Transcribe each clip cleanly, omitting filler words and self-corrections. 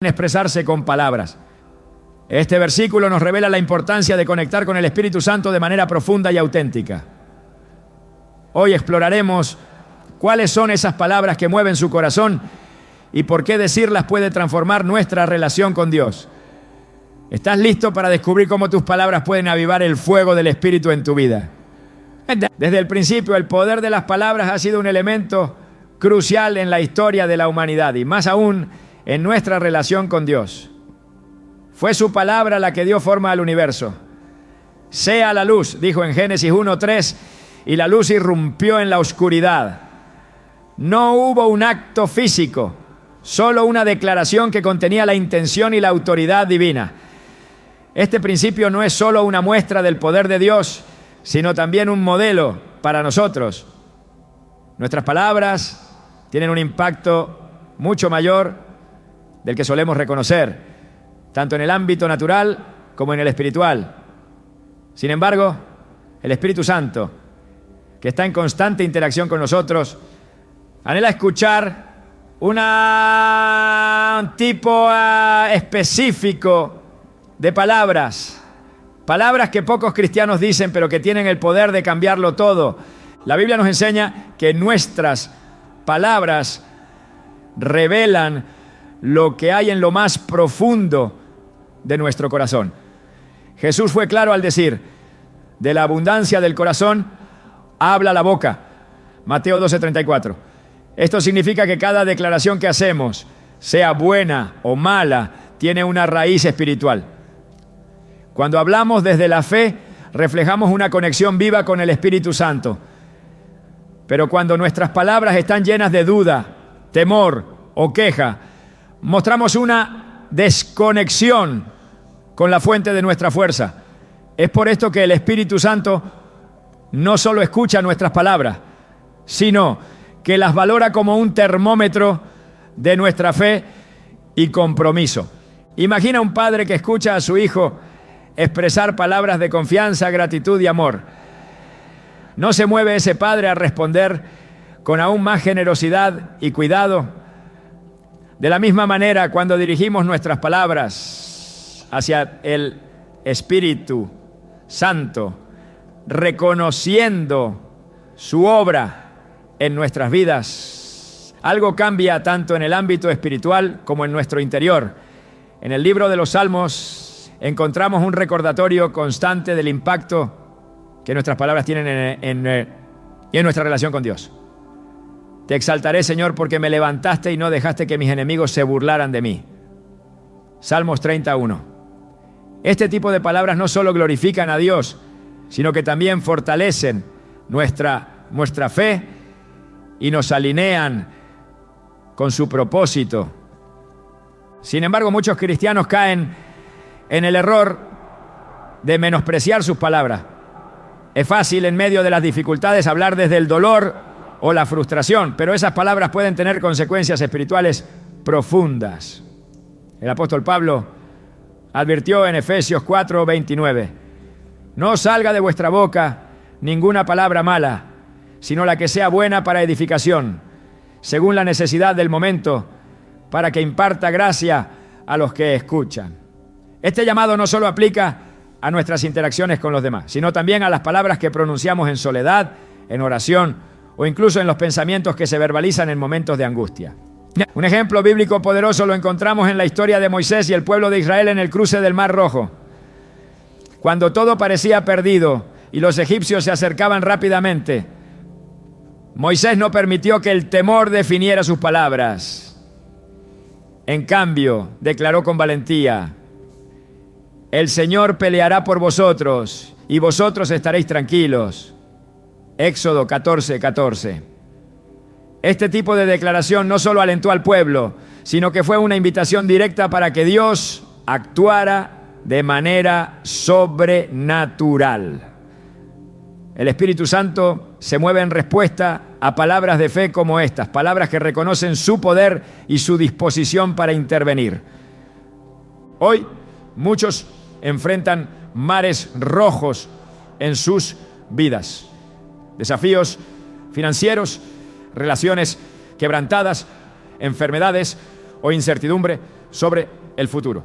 expresarse con palabras. Este versículo nos revela la importancia de conectar con el Espíritu Santo de manera profunda y auténtica. Hoy exploraremos cuáles son esas palabras que mueven su corazón y por qué decirlas puede transformar nuestra relación con Dios. ¿Estás listo para descubrir cómo tus palabras pueden avivar el fuego del Espíritu en tu vida? Desde el principio, el poder de las palabras ha sido un elemento crucial en la historia de la humanidad y más aún en nuestra relación con Dios. Fue su palabra la que dio forma al universo. Sea la luz, dijo en Génesis 1:3, y la luz irrumpió en la oscuridad. No hubo un acto físico, solo una declaración que contenía la intención y la autoridad divina. Este principio no es solo una muestra del poder de Dios, sino también un modelo para nosotros. Nuestras palabras tienen un impacto mucho mayor del que solemos reconocer, tanto en el ámbito natural como en el espiritual. Sin embargo, el Espíritu Santo, que está en constante interacción con nosotros, anhela escuchar un tipo específico de palabras que pocos cristianos dicen, pero que tienen el poder de cambiarlo todo. La Biblia nos enseña que nuestras palabras revelan lo que hay en lo más profundo de nuestro corazón. Jesús fue claro al decir: de la abundancia del corazón habla la boca. Mateo 12:34. Esto significa que cada declaración que hacemos, sea buena o mala, tiene una raíz espiritual. Cuando hablamos desde la fe, reflejamos una conexión viva con el Espíritu Santo. Pero cuando nuestras palabras están llenas de duda, temor o queja, mostramos una desconexión con la fuente de nuestra fuerza. Es por esto que el Espíritu Santo no solo escucha nuestras palabras, sino que las valora como un termómetro de nuestra fe y compromiso. Imagina un padre que escucha a su hijo expresar palabras de confianza, gratitud y amor. ¿No se mueve ese padre a responder con aún más generosidad y cuidado? De la misma manera, cuando dirigimos nuestras palabras hacia el Espíritu Santo, reconociendo su obra en nuestras vidas, algo cambia tanto en el ámbito espiritual como en nuestro interior. En el libro de los Salmos encontramos un recordatorio constante del impacto que nuestras palabras tienen en nuestra relación con Dios. Te exaltaré, Señor, porque me levantaste y no dejaste que mis enemigos se burlaran de mí. Salmos 31. Este tipo de palabras no solo glorifican a Dios, sino que también fortalecen nuestra fe y nos alinean con su propósito. Sin embargo, muchos cristianos caen en el error de menospreciar sus palabras. Es fácil en medio de las dificultades hablar desde el dolor o la frustración, pero esas palabras pueden tener consecuencias espirituales profundas. El apóstol Pablo advirtió en Efesios 4:29: no salga de vuestra boca ninguna palabra mala, sino la que sea buena para edificación, según la necesidad del momento, para que imparta gracia a los que escuchan. Este llamado no solo aplica a nuestras interacciones con los demás, sino también a las palabras que pronunciamos en soledad, en oración o incluso en los pensamientos que se verbalizan en momentos de angustia. Un ejemplo bíblico poderoso lo encontramos en la historia de Moisés y el pueblo de Israel en el cruce del Mar Rojo. Cuando todo parecía perdido y los egipcios se acercaban rápidamente, Moisés no permitió que el temor definiera sus palabras. En cambio, declaró con valentía: el Señor peleará por vosotros y vosotros estaréis tranquilos. Éxodo 14:14. Este tipo de declaración no solo alentó al pueblo, sino que fue una invitación directa para que Dios actuara de manera sobrenatural. El Espíritu Santo se mueve en respuesta a palabras de fe como estas, palabras que reconocen su poder y su disposición para intervenir. Hoy, muchos enfrentan mares rojos en sus vidas. Desafíos financieros, relaciones quebrantadas, enfermedades o incertidumbre sobre el futuro.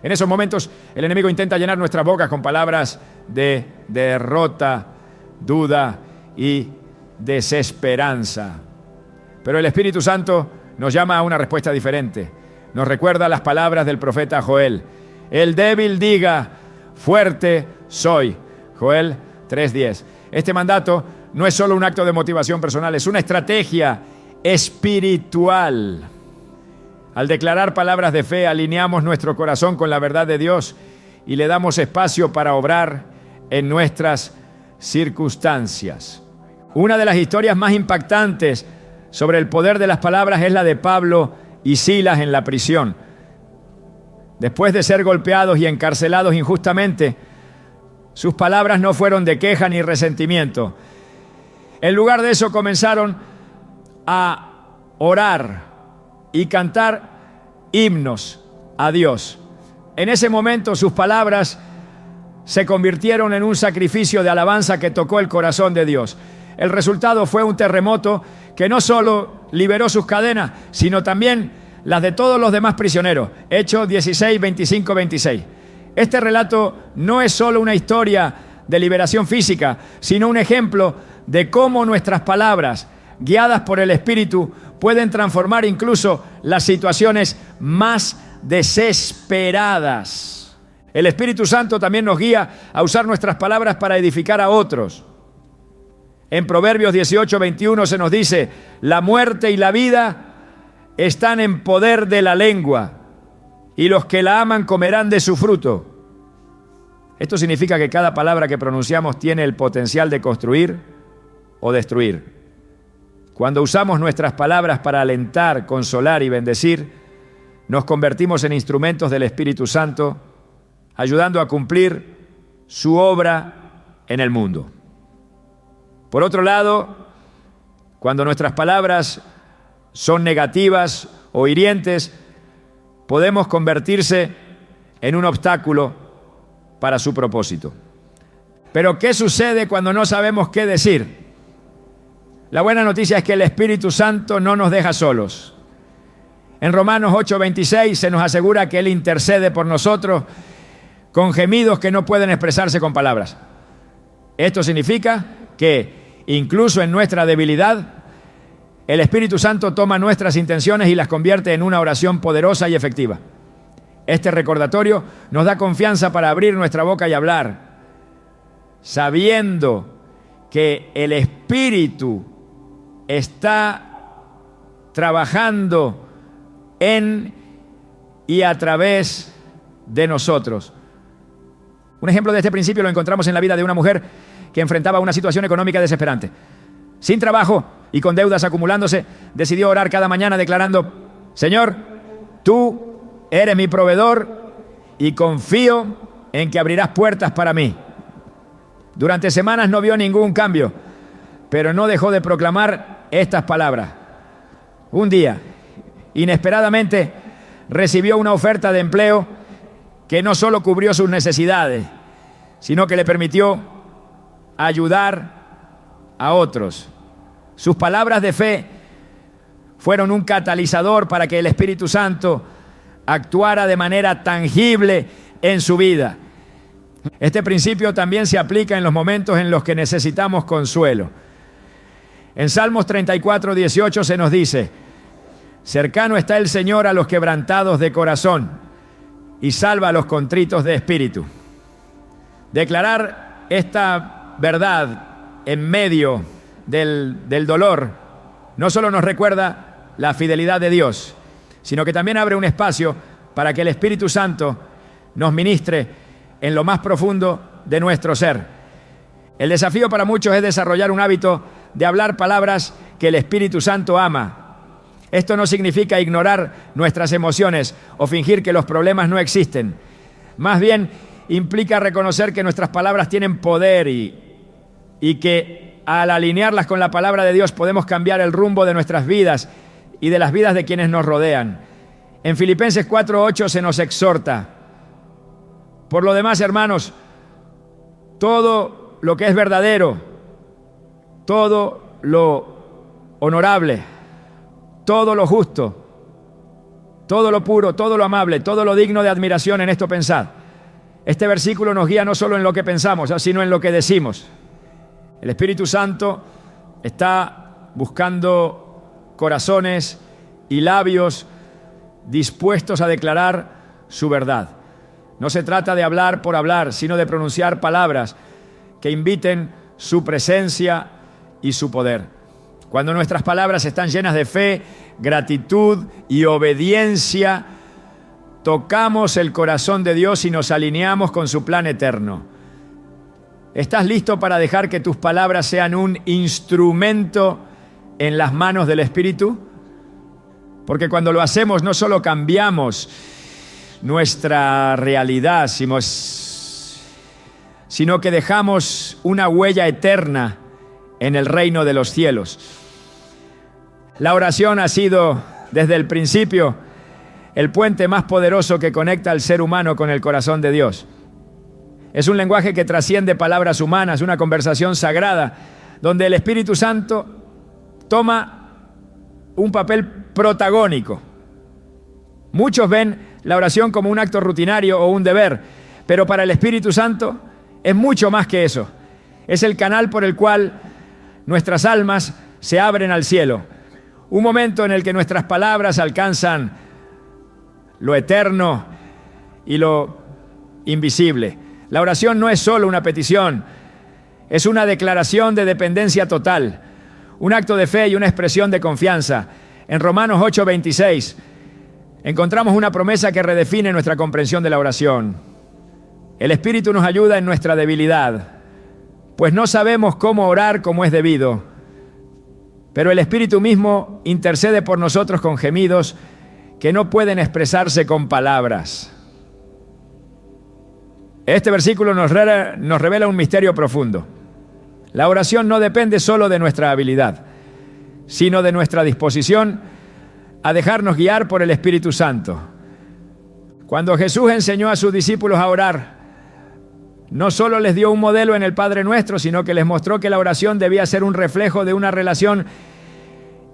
En esos momentos, el enemigo intenta llenar nuestras bocas con palabras de derrota, duda y desesperanza. Pero el Espíritu Santo nos llama a una respuesta diferente. Nos recuerda las palabras del profeta Joel. El débil diga, fuerte soy. Joel 3:10. Este mandato no es solo un acto de motivación personal, es una estrategia espiritual. Al declarar palabras de fe, alineamos nuestro corazón con la verdad de Dios y le damos espacio para obrar en nuestras circunstancias. Una de las historias más impactantes sobre el poder de las palabras es la de Pablo y Silas en la prisión. Después de ser golpeados y encarcelados injustamente, sus palabras no fueron de queja ni resentimiento. En lugar de eso comenzaron a orar y cantar himnos a Dios. En ese momento sus palabras se convirtieron en un sacrificio de alabanza que tocó el corazón de Dios. El resultado fue un terremoto que no solo liberó sus cadenas, sino también las de todos los demás prisioneros. Hechos 16, 25, 26. Este relato no es solo una historia de liberación física, sino un ejemplo de cómo nuestras palabras, guiadas por el Espíritu, pueden transformar incluso las situaciones más desesperadas. El Espíritu Santo también nos guía a usar nuestras palabras para edificar a otros. En Proverbios 18, 21 se nos dice, la muerte y la vida están en poder de la lengua, y los que la aman comerán de su fruto. Esto significa que cada palabra que pronunciamos tiene el potencial de construir o destruir. Cuando usamos nuestras palabras para alentar, consolar y bendecir, nos convertimos en instrumentos del Espíritu Santo, ayudando a cumplir su obra en el mundo. Por otro lado, cuando nuestras palabras son negativas o hirientes, podemos convertirse en un obstáculo para su propósito. Pero ¿qué sucede cuando no sabemos qué decir? La buena noticia es que el Espíritu Santo no nos deja solos. En Romanos 8:26 se nos asegura que Él intercede por nosotros con gemidos que no pueden expresarse con palabras. Esto significa que incluso en nuestra debilidad, el Espíritu Santo toma nuestras intenciones y las convierte en una oración poderosa y efectiva. Este recordatorio nos da confianza para abrir nuestra boca y hablar, sabiendo que el Espíritu está trabajando en y a través de nosotros. Un ejemplo de este principio lo encontramos en la vida de una mujer que enfrentaba una situación económica desesperante. Sin trabajo y con deudas acumulándose, decidió orar cada mañana declarando, Señor, tú eres mi proveedor y confío en que abrirás puertas para mí. Durante semanas no vio ningún cambio, pero no dejó de proclamar estas palabras. Un día, inesperadamente, recibió una oferta de empleo que no solo cubrió sus necesidades, sino que le permitió ayudar a otros. Sus palabras de fe fueron un catalizador para que el Espíritu Santo actuara de manera tangible en su vida. Este principio también se aplica en los momentos en los que necesitamos consuelo. En Salmos 34, 18 se nos dice, cercano está el Señor a los quebrantados de corazón y salva a los contritos de espíritu. Declarar esta verdad en medio del dolor no solo nos recuerda la fidelidad de Dios, sino que también abre un espacio para que el Espíritu Santo nos ministre en lo más profundo de nuestro ser. El desafío para muchos es desarrollar un hábito de hablar palabras que el Espíritu Santo ama. Esto no significa ignorar nuestras emociones o fingir que los problemas no existen. Más bien, implica reconocer que nuestras palabras tienen poder y que al alinearlas con la palabra de Dios podemos cambiar el rumbo de nuestras vidas y de las vidas de quienes nos rodean. En Filipenses 4:8 se nos exhorta, por lo demás, hermanos, todo lo que es verdadero, todo lo honorable, todo lo justo, todo lo puro, todo lo amable, todo lo digno de admiración, en esto pensad. Este versículo nos guía no solo en lo que pensamos, sino en lo que decimos. El Espíritu Santo está buscando corazones y labios dispuestos a declarar su verdad. No se trata de hablar por hablar, sino de pronunciar palabras que inviten su presencia y su poder. Cuando nuestras palabras están llenas de fe, gratitud y obediencia, tocamos el corazón de Dios y nos alineamos con su plan eterno. ¿Estás listo para dejar que tus palabras sean un instrumento en las manos del Espíritu? Porque cuando lo hacemos no solo cambiamos nuestra realidad, sino que dejamos una huella eterna en el reino de los cielos. La oración ha sido, desde el principio, el puente más poderoso que conecta al ser humano con el corazón de Dios. Es un lenguaje que trasciende palabras humanas, una conversación sagrada, donde el Espíritu Santo toma un papel protagónico. Muchos ven la oración como un acto rutinario o un deber, pero para el Espíritu Santo es mucho más que eso. Es el canal por el cual nuestras almas se abren al cielo. Un momento en el que nuestras palabras alcanzan lo eterno y lo invisible. La oración no es solo una petición, es una declaración de dependencia total, un acto de fe y una expresión de confianza. En Romanos 8:26 encontramos una promesa que redefine nuestra comprensión de la oración. El Espíritu nos ayuda en nuestra debilidad, pues no sabemos cómo orar como es debido, pero el Espíritu mismo intercede por nosotros con gemidos que no pueden expresarse con palabras. Este versículo nos revela un misterio profundo. La oración no depende solo de nuestra habilidad, sino de nuestra disposición a dejarnos guiar por el Espíritu Santo. Cuando Jesús enseñó a sus discípulos a orar, no solo les dio un modelo en el Padre Nuestro, sino que les mostró que la oración debía ser un reflejo de una relación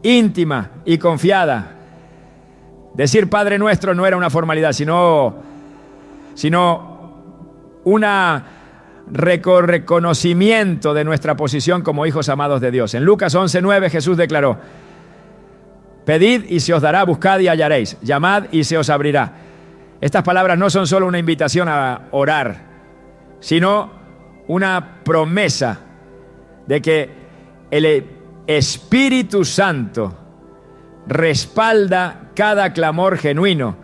íntima y confiada. Decir Padre Nuestro no era una formalidad, sino un reconocimiento de nuestra posición como hijos amados de Dios. En Lucas 11:9 Jesús declaró: pedid y se os dará, buscad y hallaréis, llamad y se os abrirá. Estas palabras no son solo una invitación a orar, sino una promesa de que el Espíritu Santo respalda cada clamor genuino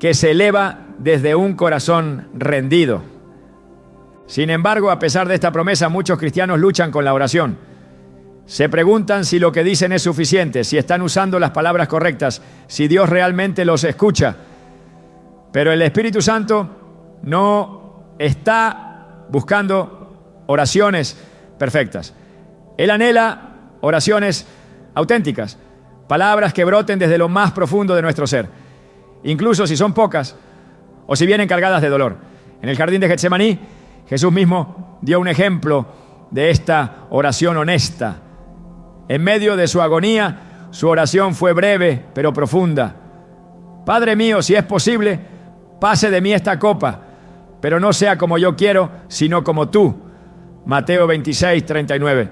que se eleva desde un corazón rendido. Sin embargo, a pesar de esta promesa, muchos cristianos luchan con la oración. Se preguntan si lo que dicen es suficiente, si están usando las palabras correctas, si Dios realmente los escucha. Pero el Espíritu Santo no está buscando oraciones perfectas. Él anhela oraciones auténticas, palabras que broten desde lo más profundo de nuestro ser, incluso si son pocas o si vienen cargadas de dolor. En el jardín de Getsemaní, Jesús mismo dio un ejemplo de esta oración honesta. En medio de su agonía, su oración fue breve pero profunda. Padre mío, si es posible, pase de mí esta copa, pero no sea como yo quiero, sino como tú. Mateo 26:39.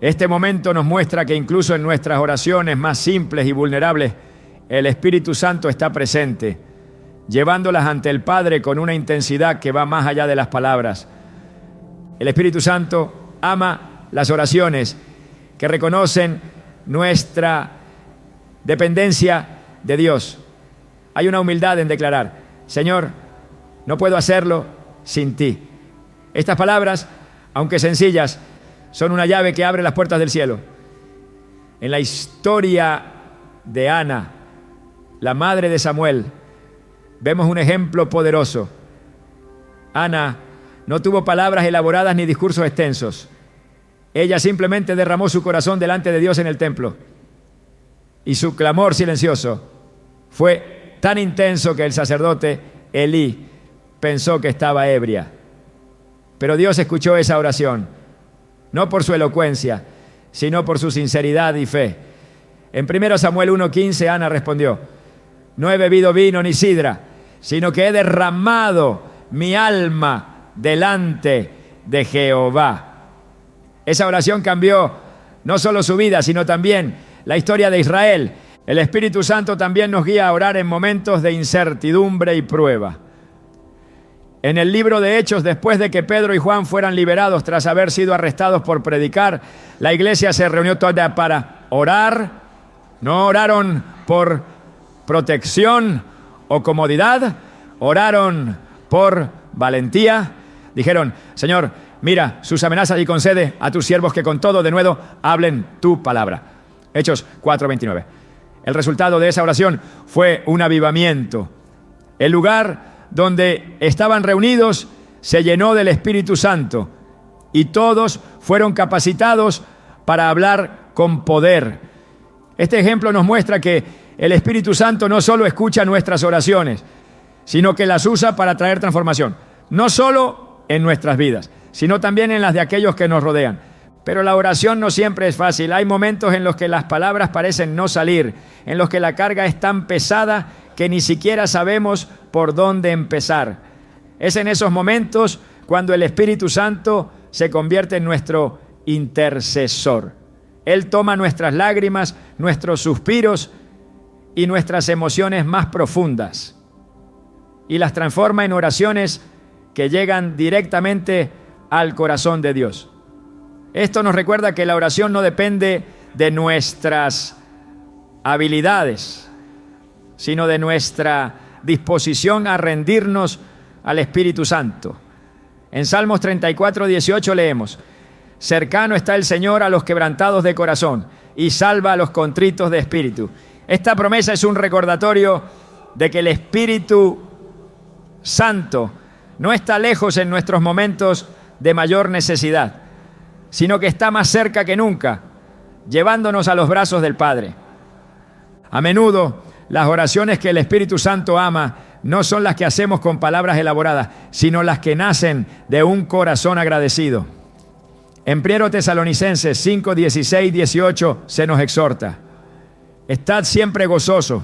Este momento nos muestra que incluso en nuestras oraciones más simples y vulnerables, el Espíritu Santo está presente, llevándolas ante el Padre con una intensidad que va más allá de las palabras. El Espíritu Santo ama las oraciones que reconocen nuestra dependencia de Dios. Hay una humildad en declarar: Señor, no puedo hacerlo sin ti. Estas palabras, aunque sencillas, son una llave que abre las puertas del cielo. En la historia de Ana, la madre de Samuel, vemos un ejemplo poderoso. Ana no tuvo palabras elaboradas ni discursos extensos. Ella simplemente derramó su corazón delante de Dios en el templo. Y su clamor silencioso fue tan intenso que el sacerdote Elí pensó que estaba ebria. Pero Dios escuchó esa oración, no por su elocuencia, sino por su sinceridad y fe. En 1 Samuel 1:15, Ana respondió: no he bebido vino ni sidra, sino que he derramado mi alma delante de Jehová. Esa oración cambió no solo su vida, sino también la historia de Israel. El Espíritu Santo también nos guía a orar en momentos de incertidumbre y prueba. En el libro de Hechos, después de que Pedro y Juan fueran liberados tras haber sido arrestados por predicar, la iglesia se reunió toda para orar. No oraron por protección o comodidad, oraron por valentía. Dijeron: Señor, mira sus amenazas y concede a tus siervos que con todo denuedo hablen tu palabra. Hechos 4:29. El resultado de esa oración fue un avivamiento. El lugar donde estaban reunidos se llenó del Espíritu Santo y todos fueron capacitados para hablar con poder. Este ejemplo nos muestra que el Espíritu Santo no solo escucha nuestras oraciones, sino que las usa para traer transformación, no solo en nuestras vidas, sino también en las de aquellos que nos rodean. Pero la oración no siempre es fácil. Hay momentos en los que las palabras parecen no salir, en los que la carga es tan pesada que ni siquiera sabemos por dónde empezar. Es en esos momentos cuando el Espíritu Santo se convierte en nuestro intercesor. Él toma nuestras lágrimas, nuestros suspiros y nuestras emociones más profundas y las transforma en oraciones que llegan directamente al corazón de Dios. Esto nos recuerda que la oración no depende de nuestras habilidades, sino de nuestra disposición a rendirnos al Espíritu Santo. En Salmos 34:18 leemos: cercano está el Señor a los quebrantados de corazón y salva a los contritos de espíritu. Esta promesa es un recordatorio de que el Espíritu Santo no está lejos en nuestros momentos de mayor necesidad, sino que está más cerca que nunca, llevándonos a los brazos del Padre. A menudo, las oraciones que el Espíritu Santo ama no son las que hacemos con palabras elaboradas, sino las que nacen de un corazón agradecido. En 1 Tesalonicenses 5, 16, 18 se nos exhorta: estad siempre gozosos,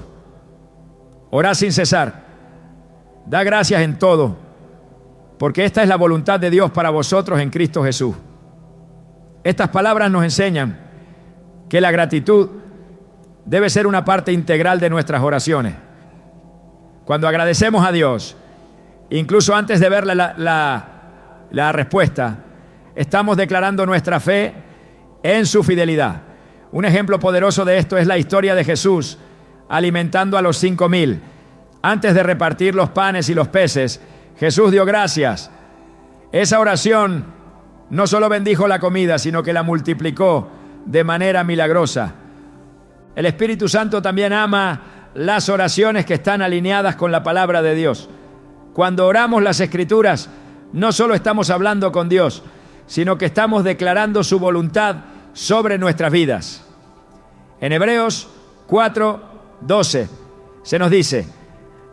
orad sin cesar, da gracias en todo, porque esta es la voluntad de Dios para vosotros en Cristo Jesús. Estas palabras nos enseñan que la gratitud debe ser una parte integral de nuestras oraciones. Cuando agradecemos a Dios, incluso antes de ver la respuesta, estamos declarando nuestra fe en su fidelidad. Un ejemplo poderoso de esto es la historia de Jesús alimentando a los 5,000. Antes de repartir los panes y los peces, Jesús dio gracias. Esa oración no solo bendijo la comida, sino que la multiplicó de manera milagrosa. El Espíritu Santo también ama las oraciones que están alineadas con la palabra de Dios. Cuando oramos las Escrituras, no solo estamos hablando con Dios, sino que estamos declarando su voluntad sobre nuestras vidas. En Hebreos 4:12 se nos dice: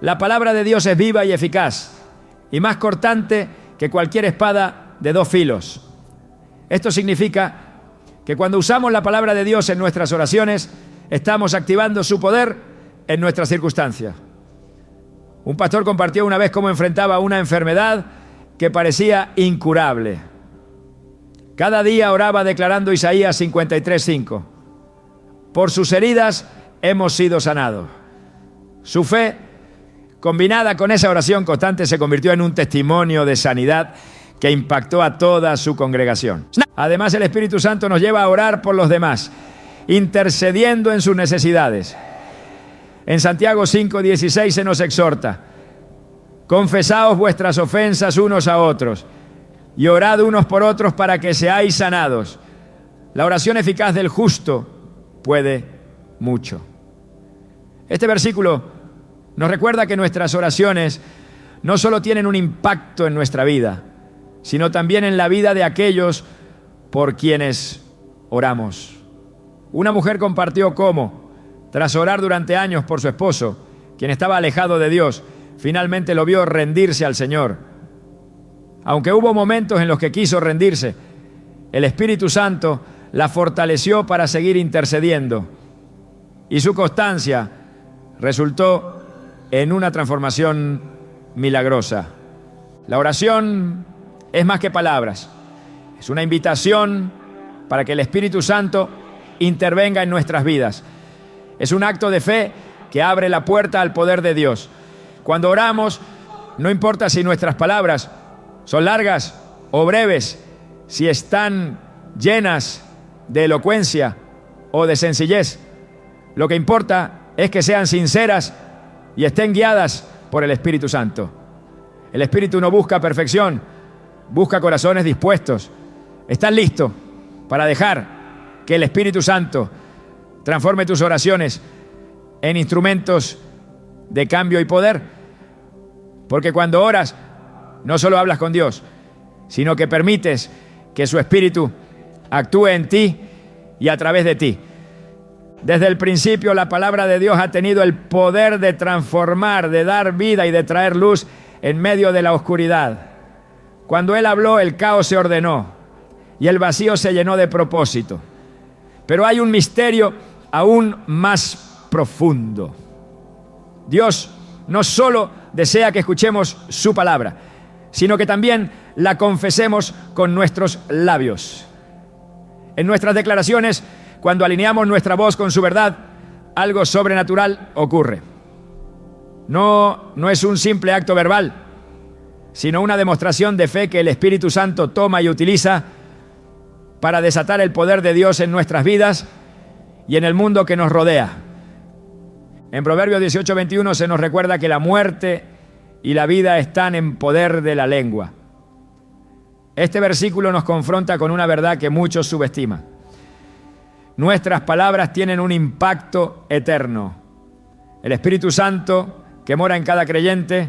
la palabra de Dios es viva y eficaz, y más cortante que cualquier espada de 2 filos. Esto significa que cuando usamos la palabra de Dios en nuestras oraciones, estamos activando su poder en nuestras circunstancias. Un pastor compartió una vez cómo enfrentaba una enfermedad que parecía incurable. Cada día oraba declarando Isaías 53:5: por sus heridas hemos sido sanados. Su fe, combinada con esa oración constante, se convirtió en un testimonio de sanidad que impactó a toda su congregación. Además, el Espíritu Santo nos lleva a orar por los demás, intercediendo en sus necesidades. En Santiago 5:16 se nos exhorta: confesaos vuestras ofensas unos a otros y orad unos por otros para que seáis sanados. La oración eficaz del justo puede mucho. Este versículo nos recuerda que nuestras oraciones no solo tienen un impacto en nuestra vida, sino también en la vida de aquellos por quienes oramos. Una mujer compartió cómo, tras orar durante años por su esposo, quien estaba alejado de Dios, finalmente lo vio rendirse al Señor. Aunque hubo momentos en los que quiso rendirse, el Espíritu Santo la fortaleció para seguir intercediendo, y su constancia resultó en una transformación milagrosa. La oración es más que palabras. Es una invitación para que el Espíritu Santo intervenga en nuestras vidas. Es un acto de fe que abre la puerta al poder de Dios. Cuando oramos, no importa si nuestras palabras son largas o breves, si están llenas de elocuencia o de sencillez. Lo que importa es que sean sinceras y estén guiadas por el Espíritu Santo. El Espíritu no busca perfección, busca corazones dispuestos. ¿Estás listo para dejar que el Espíritu Santo transforme tus oraciones en instrumentos de cambio y poder? Porque cuando oras, no solo hablas con Dios, sino que permites que su Espíritu actúe en ti y a través de ti. Desde el principio, la palabra de Dios ha tenido el poder de transformar, de dar vida y de traer luz en medio de la oscuridad. Cuando Él habló, el caos se ordenó y el vacío se llenó de propósito. Pero hay un misterio aún más profundo. Dios no solo desea que escuchemos su palabra, sino que también la confesemos con nuestros labios. En nuestras declaraciones, cuando alineamos nuestra voz con su verdad, algo sobrenatural ocurre. No es un simple acto verbal, sino una demostración de fe que el Espíritu Santo toma y utiliza para desatar el poder de Dios en nuestras vidas y en el mundo que nos rodea. En Proverbios 18:21 se nos recuerda que la muerte y la vida están en poder de la lengua. Este versículo nos confronta con una verdad que muchos subestiman. Nuestras palabras tienen un impacto eterno. El Espíritu Santo, que mora en cada creyente,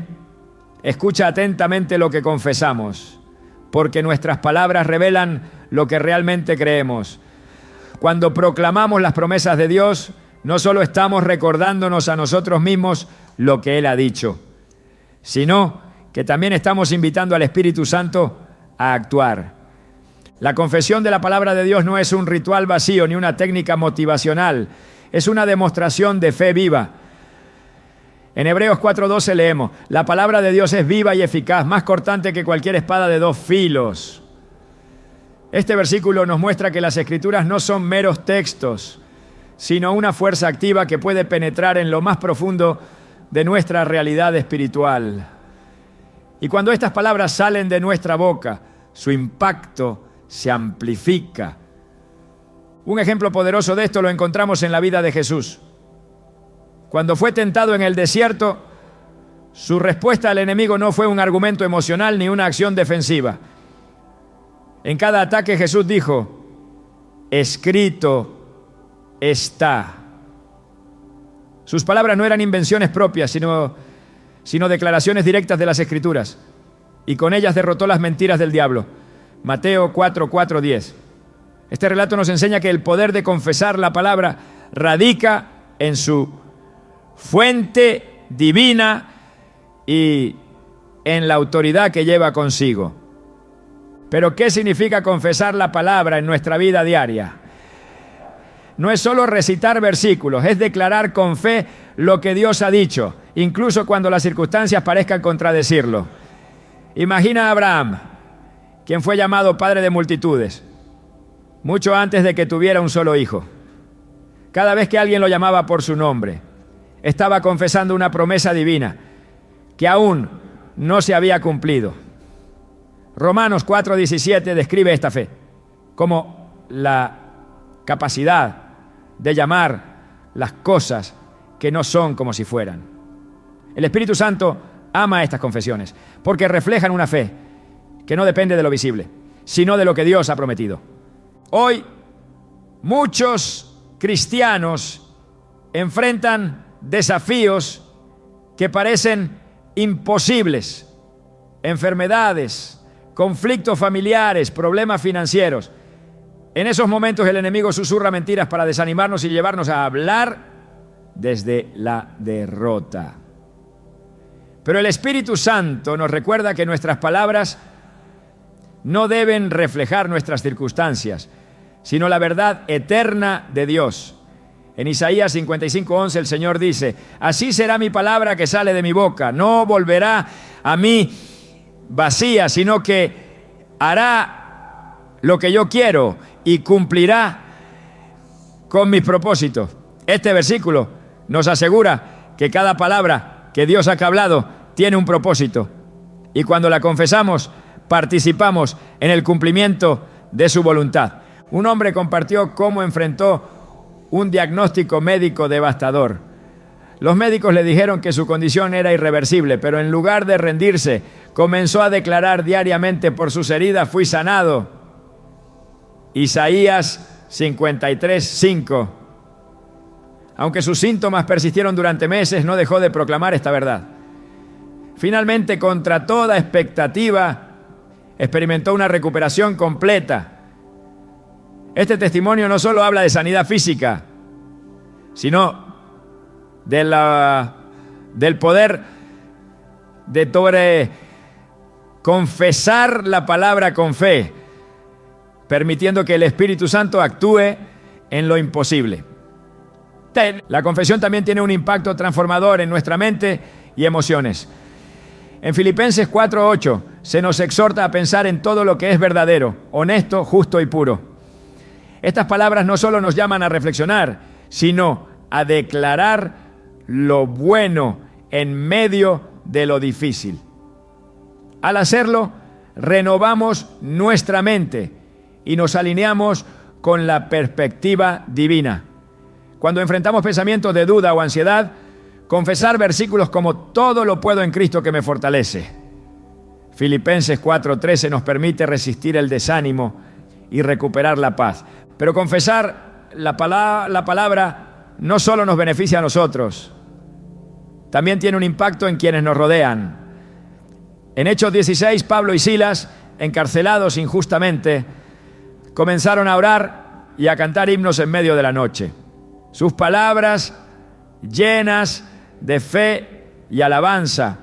escucha atentamente lo que confesamos, porque nuestras palabras revelan lo que realmente creemos. Cuando proclamamos las promesas de Dios, no solo estamos recordándonos a nosotros mismos lo que Él ha dicho, sino que también estamos invitando al Espíritu Santo a actuar. La confesión de la palabra de Dios no es un ritual vacío ni una técnica motivacional, es una demostración de fe viva. En Hebreos 4:12 leemos: la palabra de Dios es viva y eficaz, más cortante que cualquier espada de 2 filos. Este versículo nos muestra que las Escrituras no son meros textos, sino una fuerza activa que puede penetrar en lo más profundo de nuestra realidad espiritual. Y cuando estas palabras salen de nuestra boca, su impacto se amplifica. Un ejemplo poderoso de esto lo encontramos en la vida de Jesús. Cuando fue tentado en el desierto, su respuesta al enemigo no fue un argumento emocional ni una acción defensiva. En cada ataque Jesús dijo: escrito está. Sus palabras no eran invenciones propias, sino declaraciones directas de las Escrituras. Y con ellas derrotó las mentiras del diablo. Mateo 4:10. Este relato nos enseña que el poder de confesar la palabra radica en su fuente divina y en la autoridad que lleva consigo. Pero ¿qué significa confesar la palabra en nuestra vida diaria? No es solo recitar versículos, es declarar con fe lo que Dios ha dicho, incluso cuando las circunstancias parezcan contradecirlo. Imagina a Abraham, quien fue llamado padre de multitudes, mucho antes de que tuviera un solo hijo. Cada vez que alguien lo llamaba por su nombre, estaba confesando una promesa divina que aún no se había cumplido. Romanos 4:17 describe esta fe como la capacidad de llamar las cosas que no son como si fueran. El Espíritu Santo ama estas confesiones porque reflejan una fe que no depende de lo visible, sino de lo que Dios ha prometido. Hoy, muchos cristianos enfrentan desafíos que parecen imposibles: enfermedades, conflictos familiares, problemas financieros. En esos momentos el enemigo susurra mentiras para desanimarnos y llevarnos a hablar desde la derrota. Pero el Espíritu Santo nos recuerda que nuestras palabras no deben reflejar nuestras circunstancias, sino la verdad eterna de Dios. En Isaías 55:11 el Señor dice: así será mi palabra que sale de mi boca, no volverá a mí vacía, sino que hará lo que yo quiero y cumplirá con mis propósitos. Este versículo nos asegura que cada palabra que Dios ha hablado tiene un propósito, y cuando la confesamos, participamos en el cumplimiento de su voluntad. Un hombre compartió cómo enfrentó un diagnóstico médico devastador. Los médicos le dijeron que su condición era irreversible, pero en lugar de rendirse, comenzó a declarar diariamente: por sus heridas fui sanado. Isaías 53:5. Aunque sus síntomas persistieron durante meses, no dejó de proclamar esta verdad. Finalmente, contra toda expectativa, experimentó una recuperación completa. Este testimonio no solo habla de sanidad física, sino del poder de confesar la palabra con fe, permitiendo que el Espíritu Santo actúe en lo imposible. La confesión también tiene un impacto transformador en nuestra mente y emociones. En Filipenses 4:8 se nos exhorta a pensar en todo lo que es verdadero, honesto, justo y puro. Estas palabras no solo nos llaman a reflexionar, sino a declarar lo bueno en medio de lo difícil. Al hacerlo, renovamos nuestra mente y nos alineamos con la perspectiva divina. Cuando enfrentamos pensamientos de duda o ansiedad, confesar versículos como todo lo puedo en Cristo que me fortalece. Filipenses 4:13 nos permite resistir el desánimo y recuperar la paz. Pero confesar la palabra no solo nos beneficia a nosotros, también tiene un impacto en quienes nos rodean. En Hechos 16, Pablo y Silas, encarcelados injustamente, comenzaron a orar y a cantar himnos en medio de la noche. Sus palabras, llenas de fe y alabanza,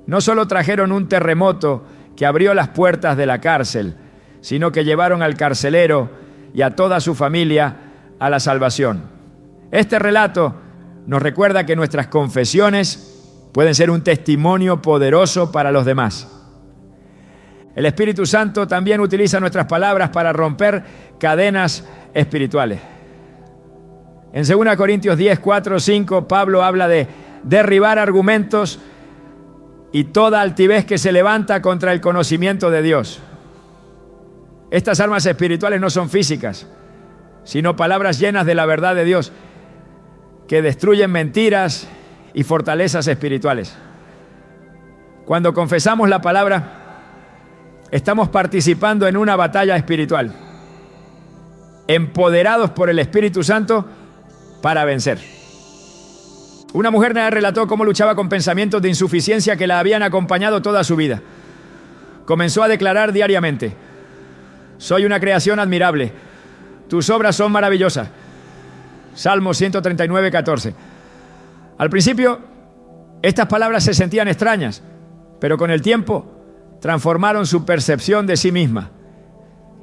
no solo trajeron un terremoto que abrió las puertas de la cárcel, sino que llevaron al carcelero y a toda su familia a la salvación. Este relato nos recuerda que nuestras confesiones pueden ser un testimonio poderoso para los demás. El Espíritu Santo también utiliza nuestras palabras para romper cadenas espirituales. En 2 Corintios 10:4-5, Pablo habla de derribar argumentos y toda altivez que se levanta contra el conocimiento de Dios. Estas armas espirituales no son físicas, sino palabras llenas de la verdad de Dios que destruyen mentiras y fortalezas espirituales. Cuando confesamos la palabra, estamos participando en una batalla espiritual, empoderados por el Espíritu Santo para vencer. Una mujer relató cómo luchaba con pensamientos de insuficiencia que la habían acompañado toda su vida. Comenzó a declarar diariamente: soy una creación admirable, tus obras son maravillosas. Salmo 139:14. Al principio, estas palabras se sentían extrañas, pero con el tiempo transformaron su percepción de sí misma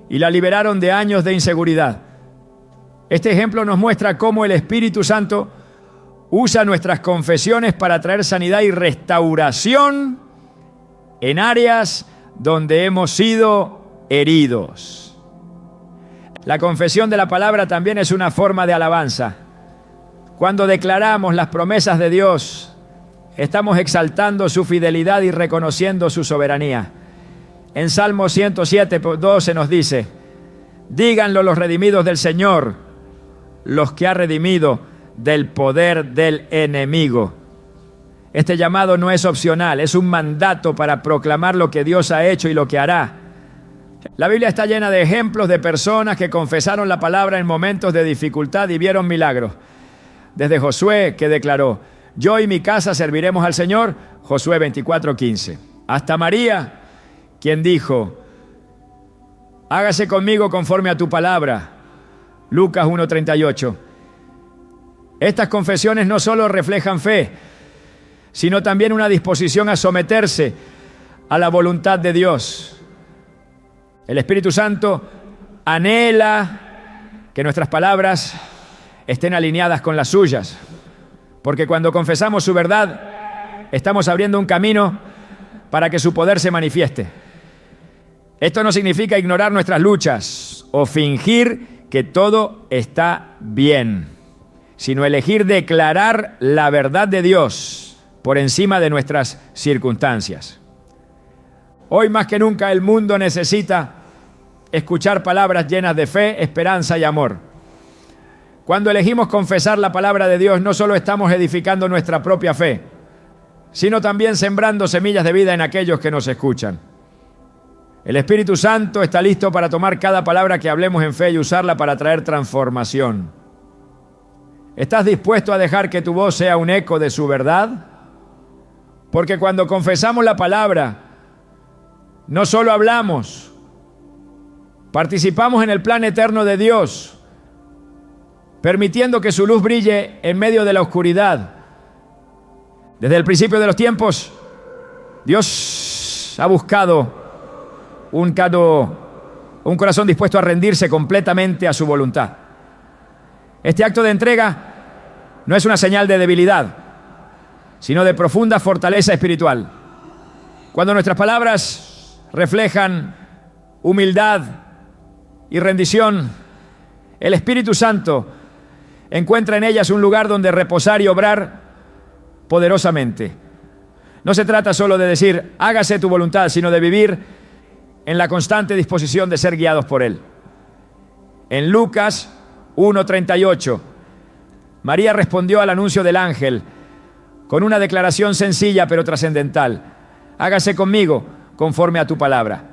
y la liberaron de años de inseguridad. Este ejemplo nos muestra cómo el Espíritu Santo usa nuestras confesiones para traer sanidad y restauración en áreas donde hemos sido heridos. La confesión de la palabra también es una forma de alabanza. Cuando declaramos las promesas de Dios, estamos exaltando su fidelidad y reconociendo su soberanía. En Salmo 107:12 nos dice: díganlo los redimidos del Señor, los que ha redimido del poder del enemigo. Este llamado no es opcional, es un mandato para proclamar lo que Dios ha hecho y lo que hará. La Biblia está llena de ejemplos de personas que confesaron la palabra en momentos de dificultad y vieron milagros. Desde Josué, que declaró: yo y mi casa serviremos al Señor, Josué 24:15. Hasta María, quien dijo: hágase conmigo conforme a tu palabra, Lucas 1:38. Estas confesiones no solo reflejan fe, sino también una disposición a someterse a la voluntad de Dios. El Espíritu Santo anhela que nuestras palabras estén alineadas con las suyas. Porque cuando confesamos su verdad, estamos abriendo un camino para que su poder se manifieste. Esto no significa ignorar nuestras luchas o fingir que todo está bien, sino elegir declarar la verdad de Dios por encima de nuestras circunstancias. Hoy más que nunca el mundo necesita escuchar palabras llenas de fe, esperanza y amor. Cuando elegimos confesar la palabra de Dios, no solo estamos edificando nuestra propia fe, sino también sembrando semillas de vida en aquellos que nos escuchan. El Espíritu Santo está listo para tomar cada palabra que hablemos en fe y usarla para traer transformación. ¿Estás dispuesto a dejar que tu voz sea un eco de su verdad? Porque cuando confesamos la palabra, no solo hablamos, participamos en el plan eterno de Dios, permitiendo que su luz brille en medio de la oscuridad. Desde el principio de los tiempos, Dios ha buscado un corazón dispuesto a rendirse completamente a su voluntad. Este acto de entrega no es una señal de debilidad, sino de profunda fortaleza espiritual. Cuando nuestras palabras reflejan humildad y rendición, el Espíritu Santo encuentra en ellas un lugar donde reposar y obrar poderosamente. No se trata solo de decir, hágase tu voluntad, sino de vivir en la constante disposición de ser guiados por Él. En Lucas 1:38, María respondió al anuncio del ángel con una declaración sencilla pero trascendental: hágase conmigo conforme a tu palabra.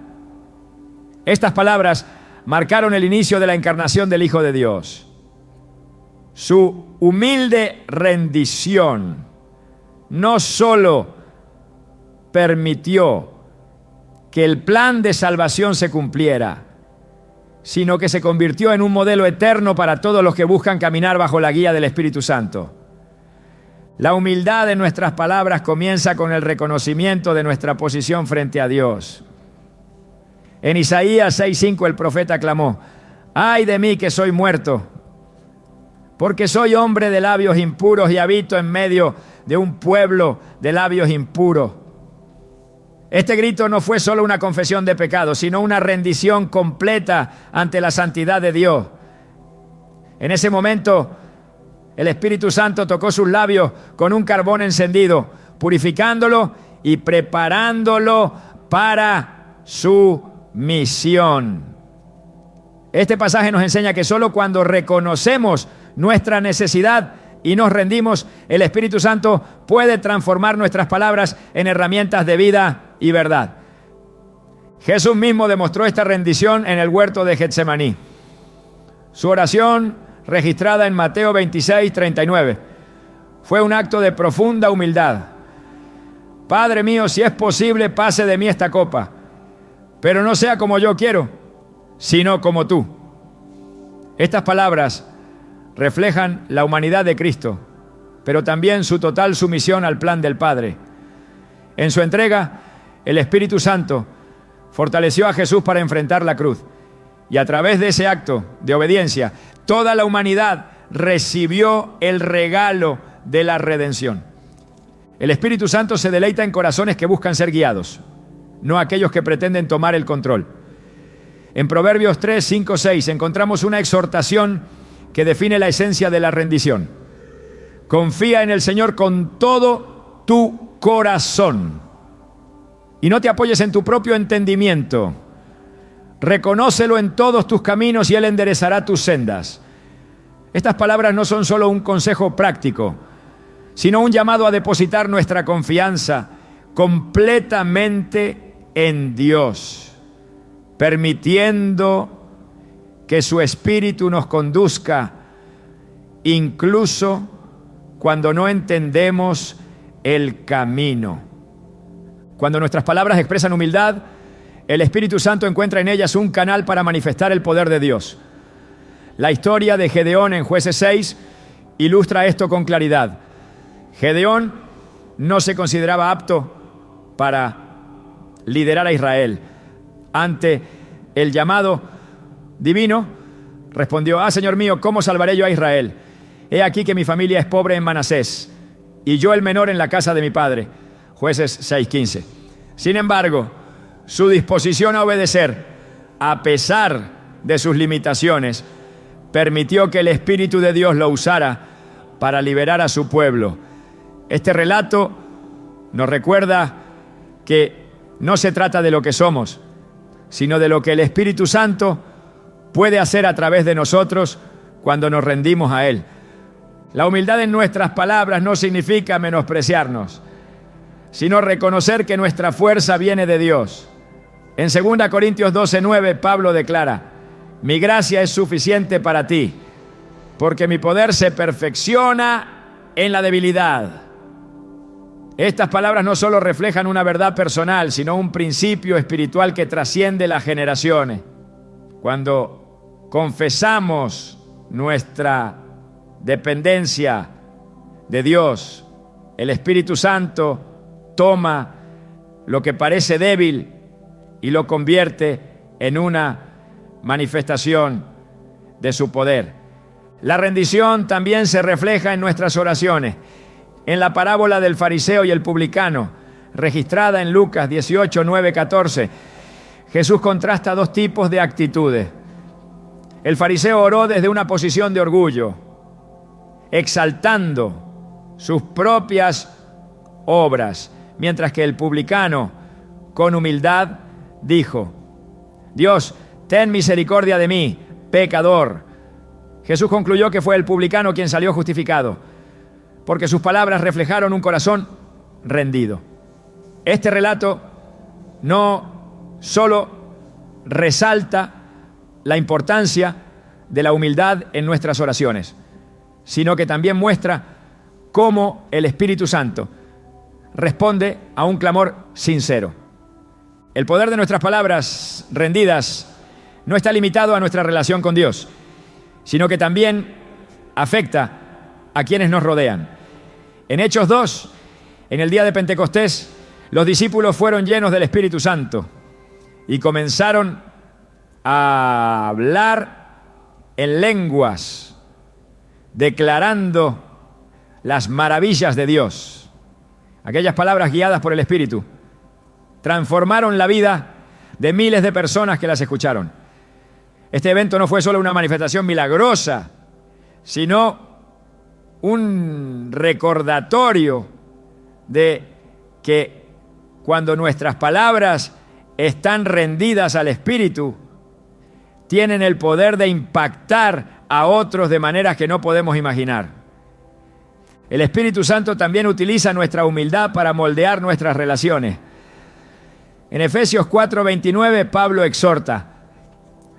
Estas palabras marcaron el inicio de la encarnación del Hijo de Dios. Su humilde rendición no solo permitió que el plan de salvación se cumpliera, sino que se convirtió en un modelo eterno para todos los que buscan caminar bajo la guía del Espíritu Santo. La humildad de nuestras palabras comienza con el reconocimiento de nuestra posición frente a Dios. En Isaías 6:5 el profeta clamó: ¡ay de mí que soy muerto! Porque soy hombre de labios impuros y habito en medio de un pueblo de labios impuros. Este grito no fue solo una confesión de pecado, sino una rendición completa ante la santidad de Dios. En ese momento, el Espíritu Santo tocó sus labios con un carbón encendido, purificándolo y preparándolo para su misión. Este pasaje nos enseña que solo cuando reconocemos nuestra necesidad y nos rendimos, el Espíritu Santo puede transformar nuestras palabras en herramientas de vida y verdad. Jesús mismo demostró esta rendición en el huerto de Getsemaní. Su oración, registrada en Mateo 26:39, fue un acto de profunda humildad. Padre mío, si es posible, pase de mí esta copa, pero no sea como yo quiero, sino como tú. Estas palabras reflejan la humanidad de Cristo, pero también su total sumisión al plan del Padre. En su entrega, el Espíritu Santo fortaleció a Jesús para enfrentar la cruz, y a través de ese acto de obediencia, toda la humanidad recibió el regalo de la redención. El Espíritu Santo se deleita en corazones que buscan ser guiados, no aquellos que pretenden tomar el control. En Proverbios 3, 5, 6 encontramos una exhortación que define la esencia de la rendición. Confía en el Señor con todo tu corazón y no te apoyes en tu propio entendimiento. Reconócelo en todos tus caminos y Él enderezará tus sendas. Estas palabras no son solo un consejo práctico, sino un llamado a depositar nuestra confianza completamente en Dios, permitiendo que su Espíritu nos conduzca, incluso cuando no entendemos el camino. Cuando nuestras palabras expresan humildad, el Espíritu Santo encuentra en ellas un canal para manifestar el poder de Dios. La historia de Gedeón en Jueces 6 ilustra esto con claridad. Gedeón no se consideraba apto para liderar a Israel. Ante el llamado divino, respondió: Señor mío, ¿cómo salvaré yo a Israel? He aquí que mi familia es pobre en Manasés, y yo el menor en la casa de mi padre. Jueces 6:15. Sin embargo, su disposición a obedecer, a pesar de sus limitaciones, permitió que el Espíritu de Dios lo usara para liberar a su pueblo. Este relato nos recuerda que no se trata de lo que somos, sino de lo que el Espíritu Santo puede hacer a través de nosotros cuando nos rendimos a Él. La humildad en nuestras palabras no significa menospreciarnos, sino reconocer que nuestra fuerza viene de Dios. En 2 Corintios 12:9, Pablo declara: mi gracia es suficiente para ti, porque mi poder se perfecciona en la debilidad. Estas palabras no solo reflejan una verdad personal, sino un principio espiritual que trasciende las generaciones. Cuando confesamos nuestra dependencia de Dios, el Espíritu Santo toma lo que parece débil y lo convierte en una manifestación de su poder. La rendición también se refleja en nuestras oraciones. En la parábola del fariseo y el publicano, registrada en Lucas 18:9-14, Jesús contrasta dos tipos de actitudes. El fariseo oró desde una posición de orgullo, exaltando sus propias obras, mientras que el publicano, con humildad, dijo: Dios, ten misericordia de mí, pecador. Jesús concluyó que fue el publicano quien salió justificado, porque sus palabras reflejaron un corazón rendido. Este relato no solo resalta la importancia de la humildad en nuestras oraciones, sino que también muestra cómo el Espíritu Santo responde a un clamor sincero. El poder de nuestras palabras rendidas no está limitado a nuestra relación con Dios, sino que también afecta a quienes nos rodean. En Hechos 2, en el día de Pentecostés, los discípulos fueron llenos del Espíritu Santo y comenzaron a hablar en lenguas, declarando las maravillas de Dios. Aquellas palabras guiadas por el Espíritu transformaron la vida de miles de personas que las escucharon. Este evento no fue solo una manifestación milagrosa, sino un recordatorio de que cuando nuestras palabras están rendidas al Espíritu, tienen el poder de impactar a otros de maneras que no podemos imaginar. El Espíritu Santo también utiliza nuestra humildad para moldear nuestras relaciones. En Efesios 4:29, Pablo exhorta: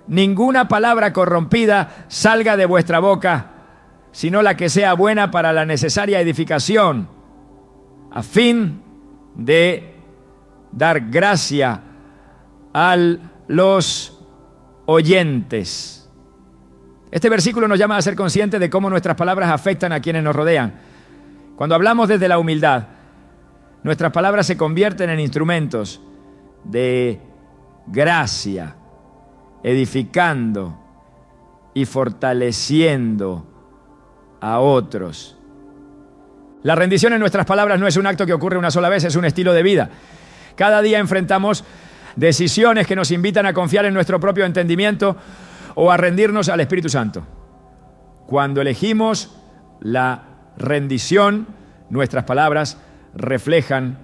ninguna palabra corrompida salga de vuestra boca, sino la que sea buena para la necesaria edificación, a fin de dar gracia a los oyentes. Este versículo nos llama a ser conscientes de cómo nuestras palabras afectan a quienes nos rodean. Cuando hablamos desde la humildad, nuestras palabras se convierten en instrumentos de gracia, edificando y fortaleciendo a otros. La rendición en nuestras palabras no es un acto que ocurre una sola vez, es un estilo de vida. Cada día enfrentamos decisiones que nos invitan a confiar en nuestro propio entendimiento o a rendirnos al Espíritu Santo. Cuando elegimos la rendición, nuestras palabras reflejan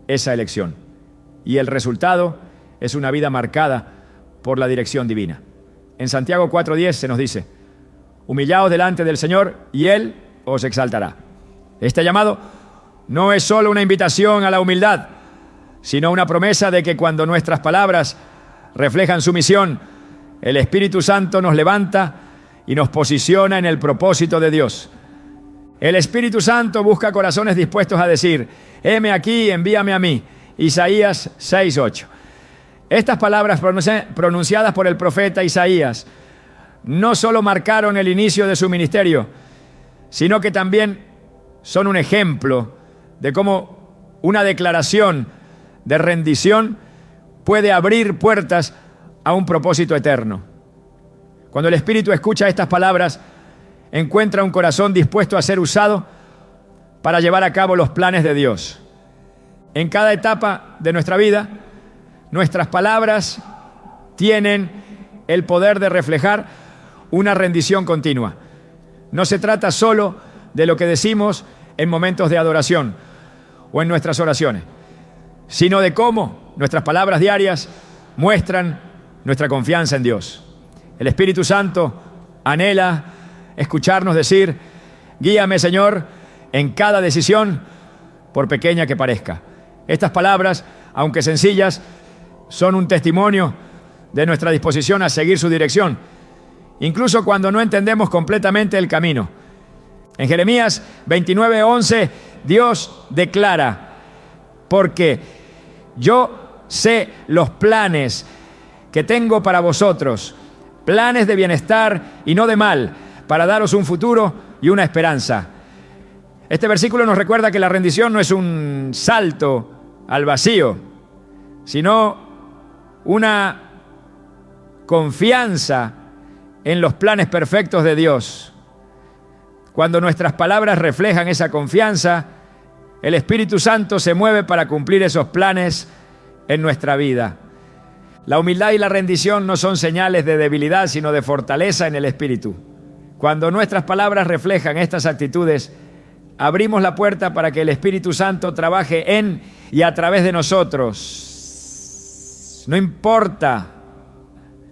esa elección. Y el resultado es una vida marcada por la dirección divina. En Santiago 4:10 se nos dice: humillaos delante del Señor y Él os exaltará. Este llamado no es solo una invitación a la humildad, sino una promesa de que cuando nuestras palabras reflejan su misión, el Espíritu Santo nos levanta y nos posiciona en el propósito de Dios. El Espíritu Santo busca corazones dispuestos a decir: heme aquí, envíame a mí. Isaías 6:8. Estas palabras pronunciadas por el profeta Isaías no solo marcaron el inicio de su ministerio, sino que también son un ejemplo de cómo una declaración de rendición puede abrir puertas a un propósito eterno. Cuando el Espíritu escucha estas palabras, encuentra un corazón dispuesto a ser usado para llevar a cabo los planes de Dios. En cada etapa de nuestra vida, nuestras palabras tienen el poder de reflejar una rendición continua. No se trata solo de lo que decimos en momentos de adoración o en nuestras oraciones, sino de cómo nuestras palabras diarias muestran nuestra confianza en Dios. El Espíritu Santo anhela escucharnos decir: guíame, Señor, en cada decisión, por pequeña que parezca. Estas palabras, aunque sencillas, son un testimonio de nuestra disposición a seguir su dirección, incluso cuando no entendemos completamente el camino. En Jeremías 29:11, Dios declara: porque yo sé los planes que tengo para vosotros, planes de bienestar y no de mal, para daros un futuro y una esperanza. Este versículo nos recuerda que la rendición no es un salto al vacío, sino una confianza en los planes perfectos de Dios. Cuando nuestras palabras reflejan esa confianza, el Espíritu Santo se mueve para cumplir esos planes en nuestra vida. La humildad y la rendición no son señales de debilidad, sino de fortaleza en el Espíritu. Cuando nuestras palabras reflejan estas actitudes, abrimos la puerta para que el Espíritu Santo trabaje en y a través de nosotros. No importa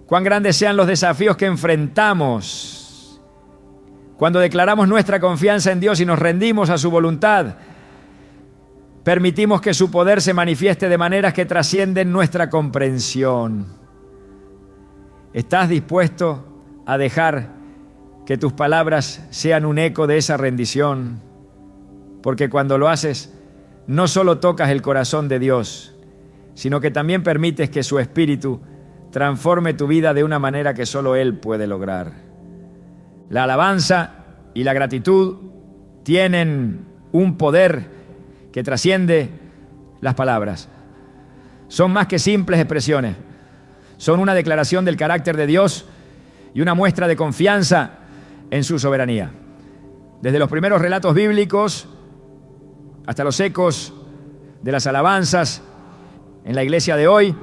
cuán grandes sean los desafíos que enfrentamos, cuando declaramos nuestra confianza en Dios y nos rendimos a su voluntad, permitimos que su poder se manifieste de maneras que trascienden nuestra comprensión. ¿Estás dispuesto a dejar que tus palabras sean un eco de esa rendición? Porque cuando lo haces, no solo tocas el corazón de Dios, sino que también permites que su Espíritu transforme tu vida de una manera que solo Él puede lograr. La alabanza y la gratitud tienen un poder que trasciende las palabras. Son más que simples expresiones. Son una declaración del carácter de Dios y una muestra de confianza en su soberanía. Desde los primeros relatos bíblicos hasta los ecos de las alabanzas en la iglesia de hoy,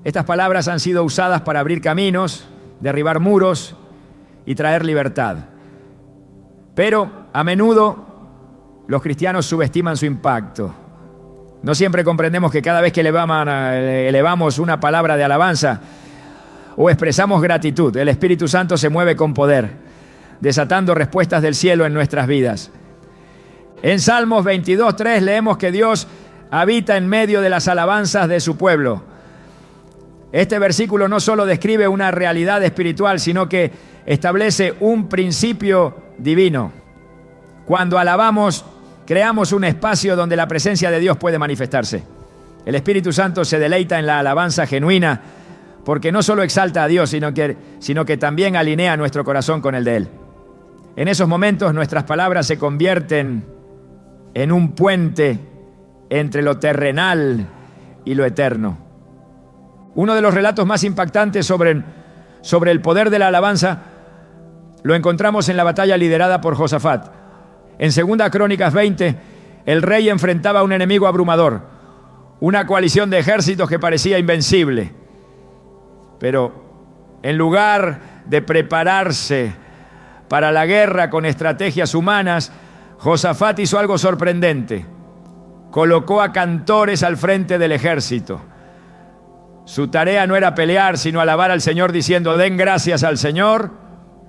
estas palabras han sido usadas para abrir caminos, derribar muros y traer libertad. Pero a menudo los cristianos subestiman su impacto. No siempre comprendemos que cada vez que elevamos una palabra de alabanza o expresamos gratitud, el Espíritu Santo se mueve con poder, desatando respuestas del cielo en nuestras vidas. En Salmos 22:3 leemos que Dios habita en medio de las alabanzas de su pueblo. Este versículo no solo describe una realidad espiritual, sino que establece un principio divino. Cuando alabamos, creamos un espacio donde la presencia de Dios puede manifestarse. El Espíritu Santo se deleita en la alabanza genuina, porque no solo exalta a Dios, sino que también alinea nuestro corazón con el de Él. En esos momentos nuestras palabras se convierten en un puente entre lo terrenal y lo eterno. Uno de los relatos más impactantes sobre el poder de la alabanza lo encontramos en la batalla liderada por Josafat. En 2 Crónicas 20, el rey enfrentaba a un enemigo abrumador, una coalición de ejércitos que parecía invencible. Pero en lugar de prepararse para la guerra con estrategias humanas, Josafat hizo algo sorprendente. Colocó a cantores al frente del ejército. Su tarea no era pelear, sino alabar al Señor diciendo: den gracias al Señor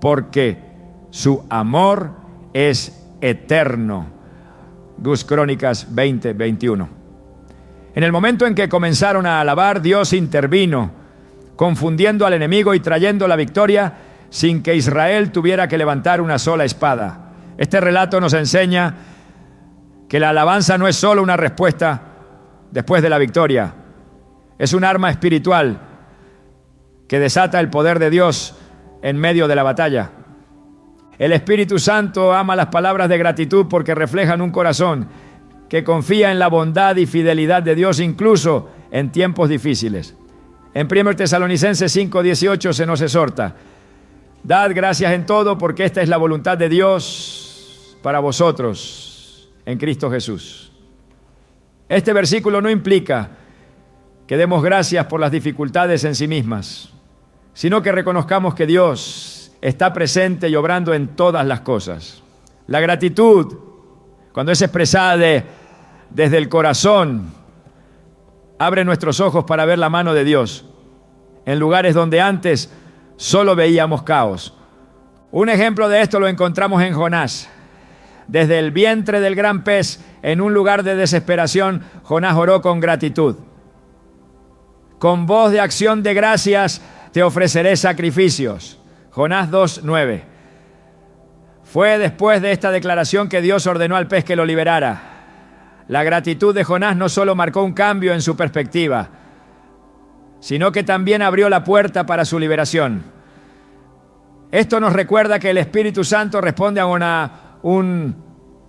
porque su amor es eterno. 2 Crónicas 20:21. En el momento en que comenzaron a alabar, Dios intervino, confundiendo al enemigo y trayendo la victoria sin que Israel tuviera que levantar una sola espada. Este relato nos enseña que la alabanza no es solo una respuesta después de la victoria, es un arma espiritual que desata el poder de Dios en medio de la batalla. El Espíritu Santo ama las palabras de gratitud porque reflejan un corazón que confía en la bondad y fidelidad de Dios incluso en tiempos difíciles. En 1 Tesalonicenses 5:18 se nos exhorta: Dad gracias en todo, porque esta es la voluntad de Dios para vosotros en Cristo Jesús. Este versículo no implica que demos gracias por las dificultades en sí mismas, sino que reconozcamos que Dios está presente y obrando en todas las cosas. La gratitud, cuando es expresada desde el corazón, abre nuestros ojos para ver la mano de Dios en lugares donde antes solo veíamos caos. Un ejemplo de esto lo encontramos en Jonás. Desde el vientre del gran pez, en un lugar de desesperación, Jonás oró con gratitud. Con voz de acción de gracias te ofreceré sacrificios. Jonás 2:9. Fue después de esta declaración que Dios ordenó al pez que lo liberara. La gratitud de Jonás no solo marcó un cambio en su perspectiva, sino que también abrió la puerta para su liberación. Esto nos recuerda que el Espíritu Santo responde a un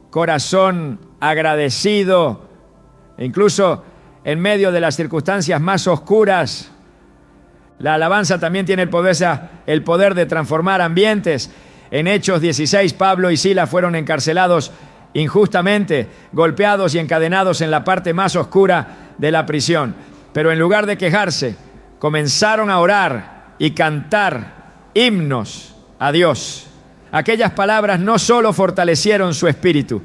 corazón agradecido, incluso en medio de las circunstancias más oscuras. La alabanza también tiene el poder de transformar ambientes. En Hechos 16, Pablo y Silas fueron encarcelados injustamente, golpeados y encadenados en la parte más oscura de la prisión. Pero en lugar de quejarse, comenzaron a orar y cantar himnos a Dios. Aquellas palabras no solo fortalecieron su espíritu,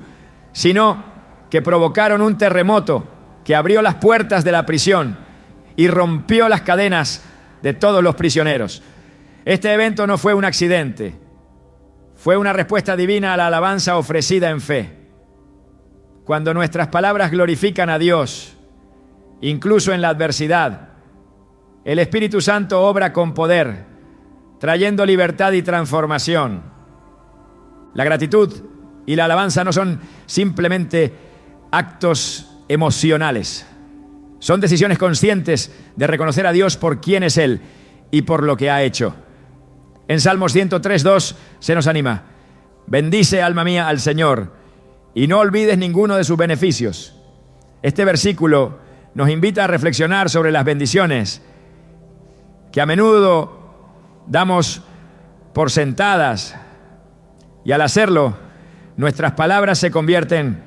sino que provocaron un terremoto que abrió las puertas de la prisión y rompió las cadenas de todos los prisioneros. Este evento no fue un accidente, fue una respuesta divina a la alabanza ofrecida en fe. Cuando nuestras palabras glorifican a Dios, incluso en la adversidad, el Espíritu Santo obra con poder, trayendo libertad y transformación. La gratitud y la alabanza no son simplemente actos emocionales. Son decisiones conscientes de reconocer a Dios por quién es Él y por lo que ha hecho. En Salmos 103:2 se nos anima: bendice, alma mía, al Señor, y no olvides ninguno de sus beneficios. Este versículo nos invita a reflexionar sobre las bendiciones que a menudo damos por sentadas, y al hacerlo, nuestras palabras se convierten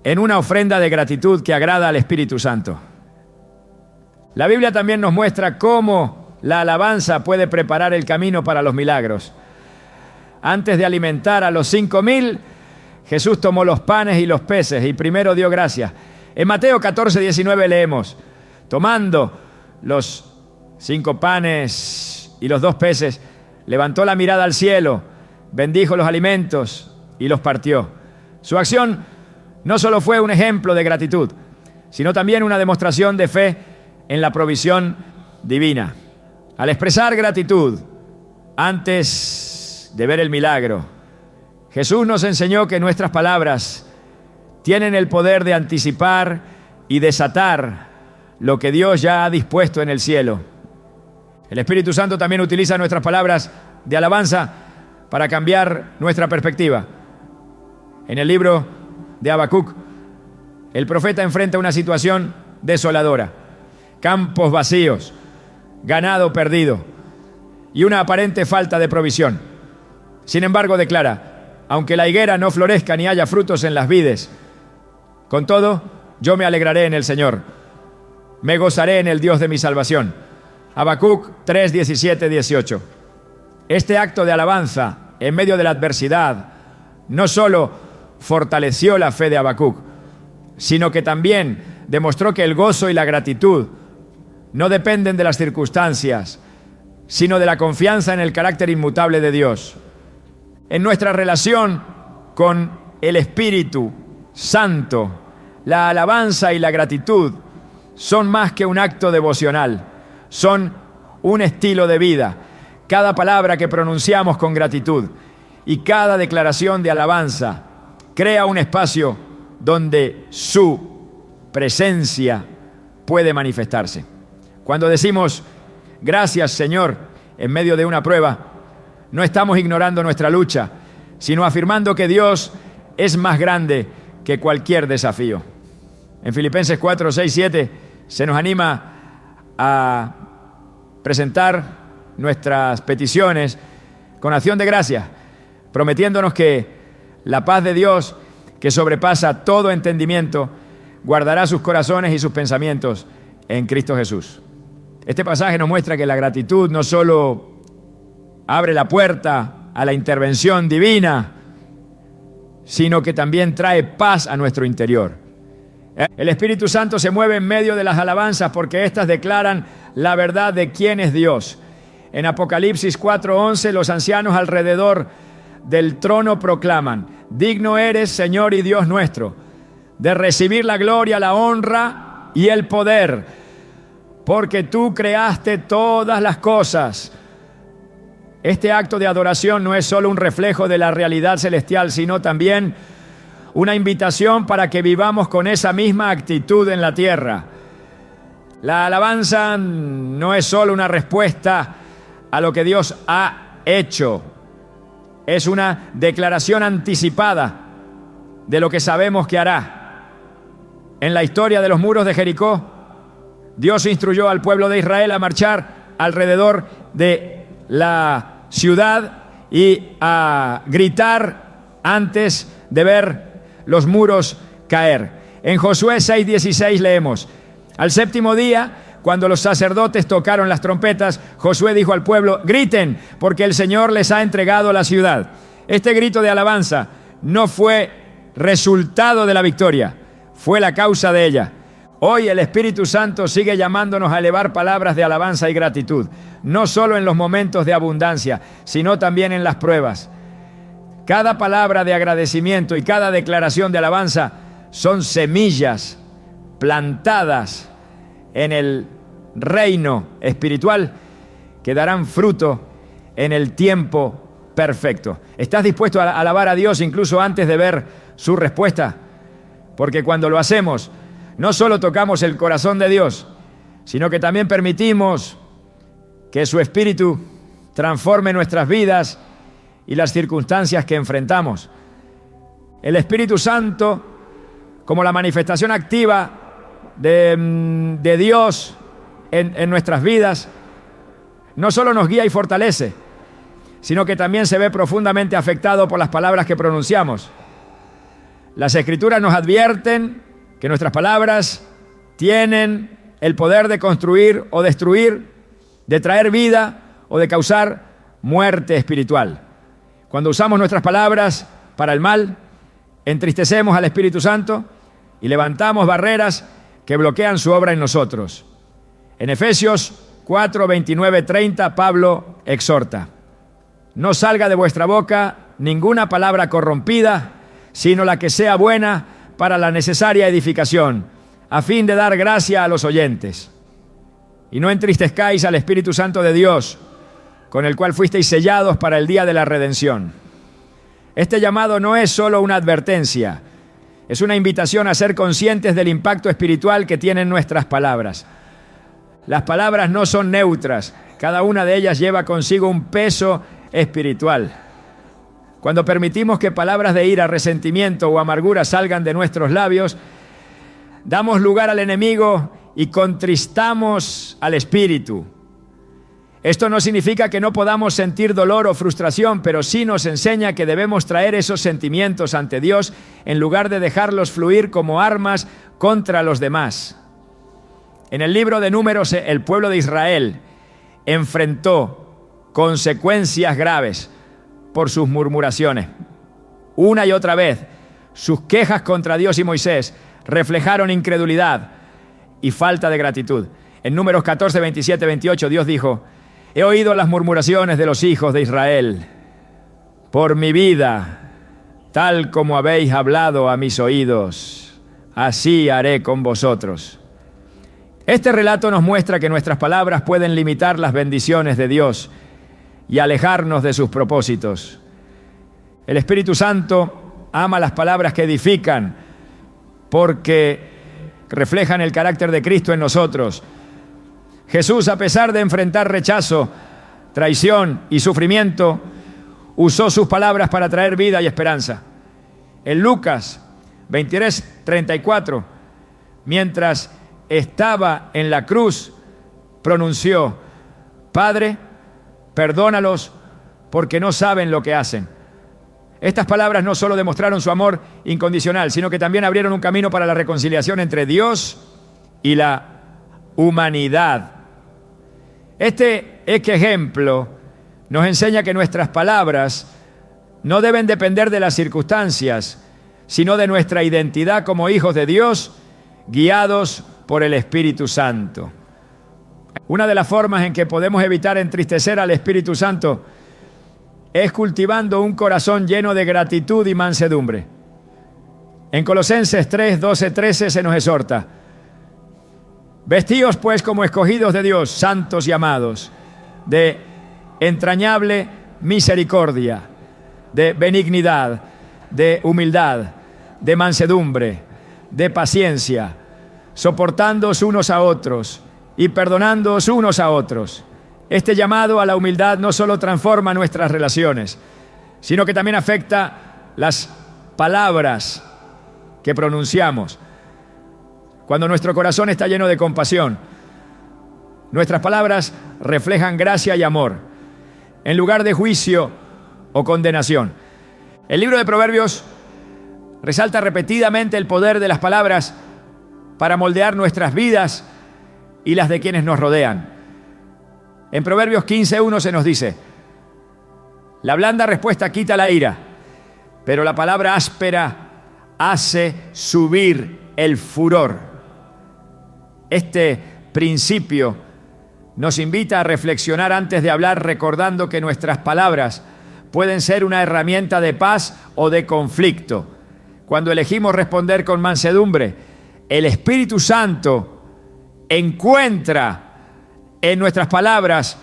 en una ofrenda de gratitud que agrada al Espíritu Santo. La Biblia también nos muestra cómo la alabanza puede preparar el camino para los milagros. Antes de alimentar a los 5,000, Jesús tomó los panes y los peces y primero dio gracias. En Mateo 14:19 leemos: tomando los 5 panes y los 2 peces, levantó la mirada al cielo, bendijo los alimentos y los partió. Su acción no solo fue un ejemplo de gratitud, sino también una demostración de fe en la provisión divina. Al expresar gratitud antes de ver el milagro, Jesús nos enseñó que nuestras palabras tienen el poder de anticipar y desatar lo que Dios ya ha dispuesto en el cielo. El Espíritu Santo también utiliza nuestras palabras de alabanza para cambiar nuestra perspectiva. En el libro de Habacuc, el profeta enfrenta una situación desoladora: campos vacíos, ganado perdido y una aparente falta de provisión. Sin embargo, declara: aunque la higuera no florezca ni haya frutos en las vides, con todo, yo me alegraré en el Señor, me gozaré en el Dios de mi salvación. Habacuc 3, 17, 18. Este acto de alabanza en medio de la adversidad no solo fortaleció la fe de Habacuc, sino que también demostró que el gozo y la gratitud no dependen de las circunstancias, sino de la confianza en el carácter inmutable de Dios. En nuestra relación con el Espíritu Santo, la alabanza y la gratitud son más que un acto devocional, son un estilo de vida. Cada palabra que pronunciamos con gratitud y cada declaración de alabanza crea un espacio donde su presencia puede manifestarse. Cuando decimos gracias, Señor, en medio de una prueba, no estamos ignorando nuestra lucha, sino afirmando que Dios es más grande que cualquier desafío. En Filipenses 4, 6, 7 se nos anima a presentar nuestras peticiones con acción de gracias, prometiéndonos que la paz de Dios, que sobrepasa todo entendimiento, guardará sus corazones y sus pensamientos en Cristo Jesús. Este pasaje nos muestra que la gratitud no solo abre la puerta a la intervención divina, sino que también trae paz a nuestro interior. El Espíritu Santo se mueve en medio de las alabanzas porque éstas declaran la verdad de quién es Dios. En Apocalipsis 4:11, los ancianos alrededor del trono proclaman: digno eres, Señor y Dios nuestro, de recibir la gloria, la honra y el poder, porque tú creaste todas las cosas. Este acto de adoración no es solo un reflejo de la realidad celestial, sino también una invitación para que vivamos con esa misma actitud en la tierra. La alabanza no es solo una respuesta a lo que Dios ha hecho, es una declaración anticipada de lo que sabemos que hará. En la historia de los muros de Jericó, Dios instruyó al pueblo de Israel a marchar alrededor de la ciudad y a gritar antes de ver los muros caer. En Josué 6:16 leemos: al séptimo día, cuando los sacerdotes tocaron las trompetas, Josué dijo al pueblo: griten, porque el Señor les ha entregado la ciudad. Este grito de alabanza no fue resultado de la victoria, fue la causa de ella. Hoy el Espíritu Santo sigue llamándonos a elevar palabras de alabanza y gratitud, no solo en los momentos de abundancia, sino también en las pruebas. Cada palabra de agradecimiento y cada declaración de alabanza son semillas plantadas en el reino espiritual que darán fruto en el tiempo perfecto. ¿Estás dispuesto a alabar a Dios incluso antes de ver su respuesta? Porque cuando lo hacemos, no solo tocamos el corazón de Dios, sino que también permitimos que su Espíritu transforme nuestras vidas y las circunstancias que enfrentamos. El Espíritu Santo, como la manifestación activa de Dios en nuestras vidas, no solo nos guía y fortalece, sino que también se ve profundamente afectado por las palabras que pronunciamos. Las Escrituras nos advierten que nuestras palabras tienen el poder de construir o destruir, de traer vida o de causar muerte espiritual. Cuando usamos nuestras palabras para el mal, entristecemos al Espíritu Santo y levantamos barreras que bloquean su obra en nosotros. En Efesios 4, 29, 30, Pablo exhorta: no salga de vuestra boca ninguna palabra corrompida, sino la que sea buena para la necesaria edificación, a fin de dar gracia a los oyentes. Y no entristezcáis al Espíritu Santo de Dios, con el cual fuisteis sellados para el día de la redención. Este llamado no es solo una advertencia, es una invitación a ser conscientes del impacto espiritual que tienen nuestras palabras. Las palabras no son neutras, cada una de ellas lleva consigo un peso espiritual. Cuando permitimos que palabras de ira, resentimiento o amargura salgan de nuestros labios, damos lugar al enemigo y contristamos al Espíritu. Esto no significa que no podamos sentir dolor o frustración, pero sí nos enseña que debemos traer esos sentimientos ante Dios en lugar de dejarlos fluir como armas contra los demás. En el libro de Números, el pueblo de Israel enfrentó consecuencias graves por sus murmuraciones. Una y otra vez, sus quejas contra Dios y Moisés reflejaron incredulidad y falta de gratitud. En Números 14, 27, 28, Dios dijo: he oído las murmuraciones de los hijos de Israel. Por mi vida, tal como habéis hablado a mis oídos, así haré con vosotros. Este relato nos muestra que nuestras palabras pueden limitar las bendiciones de Dios y alejarnos de sus propósitos. El Espíritu Santo ama las palabras que edifican porque reflejan el carácter de Cristo en nosotros. Jesús, a pesar de enfrentar rechazo, traición y sufrimiento, usó sus palabras para traer vida y esperanza. En Lucas 23, 34, mientras estaba en la cruz, pronunció: Padre, perdónalos porque no saben lo que hacen. Estas palabras no solo demostraron su amor incondicional, sino que también abrieron un camino para la reconciliación entre Dios y la humanidad. Este ejemplo nos enseña que nuestras palabras no deben depender de las circunstancias, sino de nuestra identidad como hijos de Dios, guiados por el Espíritu Santo. Una de las formas en que podemos evitar entristecer al Espíritu Santo es cultivando un corazón lleno de gratitud y mansedumbre. En Colosenses 3, 12, 13 se nos exhorta: vestíos pues como escogidos de Dios, santos y amados, de entrañable misericordia, de benignidad, de humildad, de mansedumbre, de paciencia, soportándoos unos a otros y perdonándoos unos a otros. Este llamado a la humildad no solo transforma nuestras relaciones, sino que también afecta las palabras que pronunciamos. Cuando nuestro corazón está lleno de compasión, nuestras palabras reflejan gracia y amor, en lugar de juicio o condenación. El libro de Proverbios resalta repetidamente el poder de las palabras para moldear nuestras vidas y las de quienes nos rodean. En Proverbios 15:1 se nos dice: la blanda respuesta quita la ira, pero la palabra áspera hace subir el furor. Este principio nos invita a reflexionar antes de hablar, recordando que nuestras palabras pueden ser una herramienta de paz o de conflicto. Cuando elegimos responder con mansedumbre, el Espíritu Santo encuentra en nuestras palabras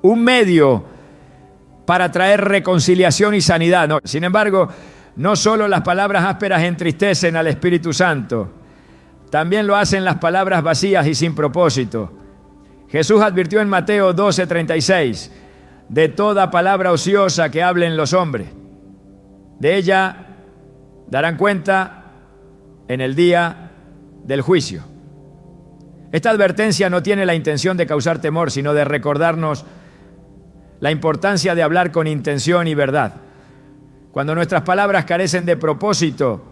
un medio para traer reconciliación y sanidad. Sin embargo, no solo las palabras ásperas entristecen al Espíritu Santo, también lo hacen las palabras vacías y sin propósito. Jesús advirtió en Mateo 12:36: de toda palabra ociosa que hablen los hombres, de ella darán cuenta en el día del juicio. Esta advertencia no tiene la intención de causar temor, sino de recordarnos la importancia de hablar con intención y verdad. Cuando nuestras palabras carecen de propósito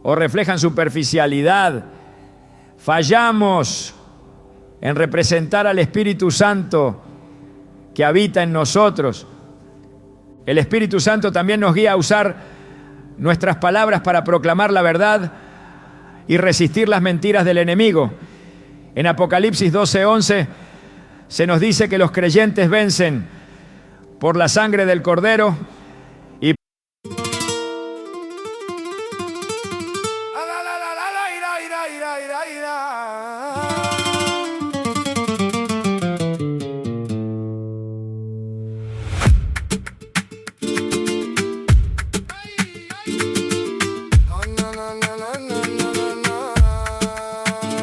o reflejan superficialidad, fallamos en representar al Espíritu Santo que habita en nosotros. El Espíritu Santo también nos guía a usar nuestras palabras para proclamar la verdad y resistir las mentiras del enemigo. En Apocalipsis 12:11 se nos dice que los creyentes vencen por la sangre del Cordero y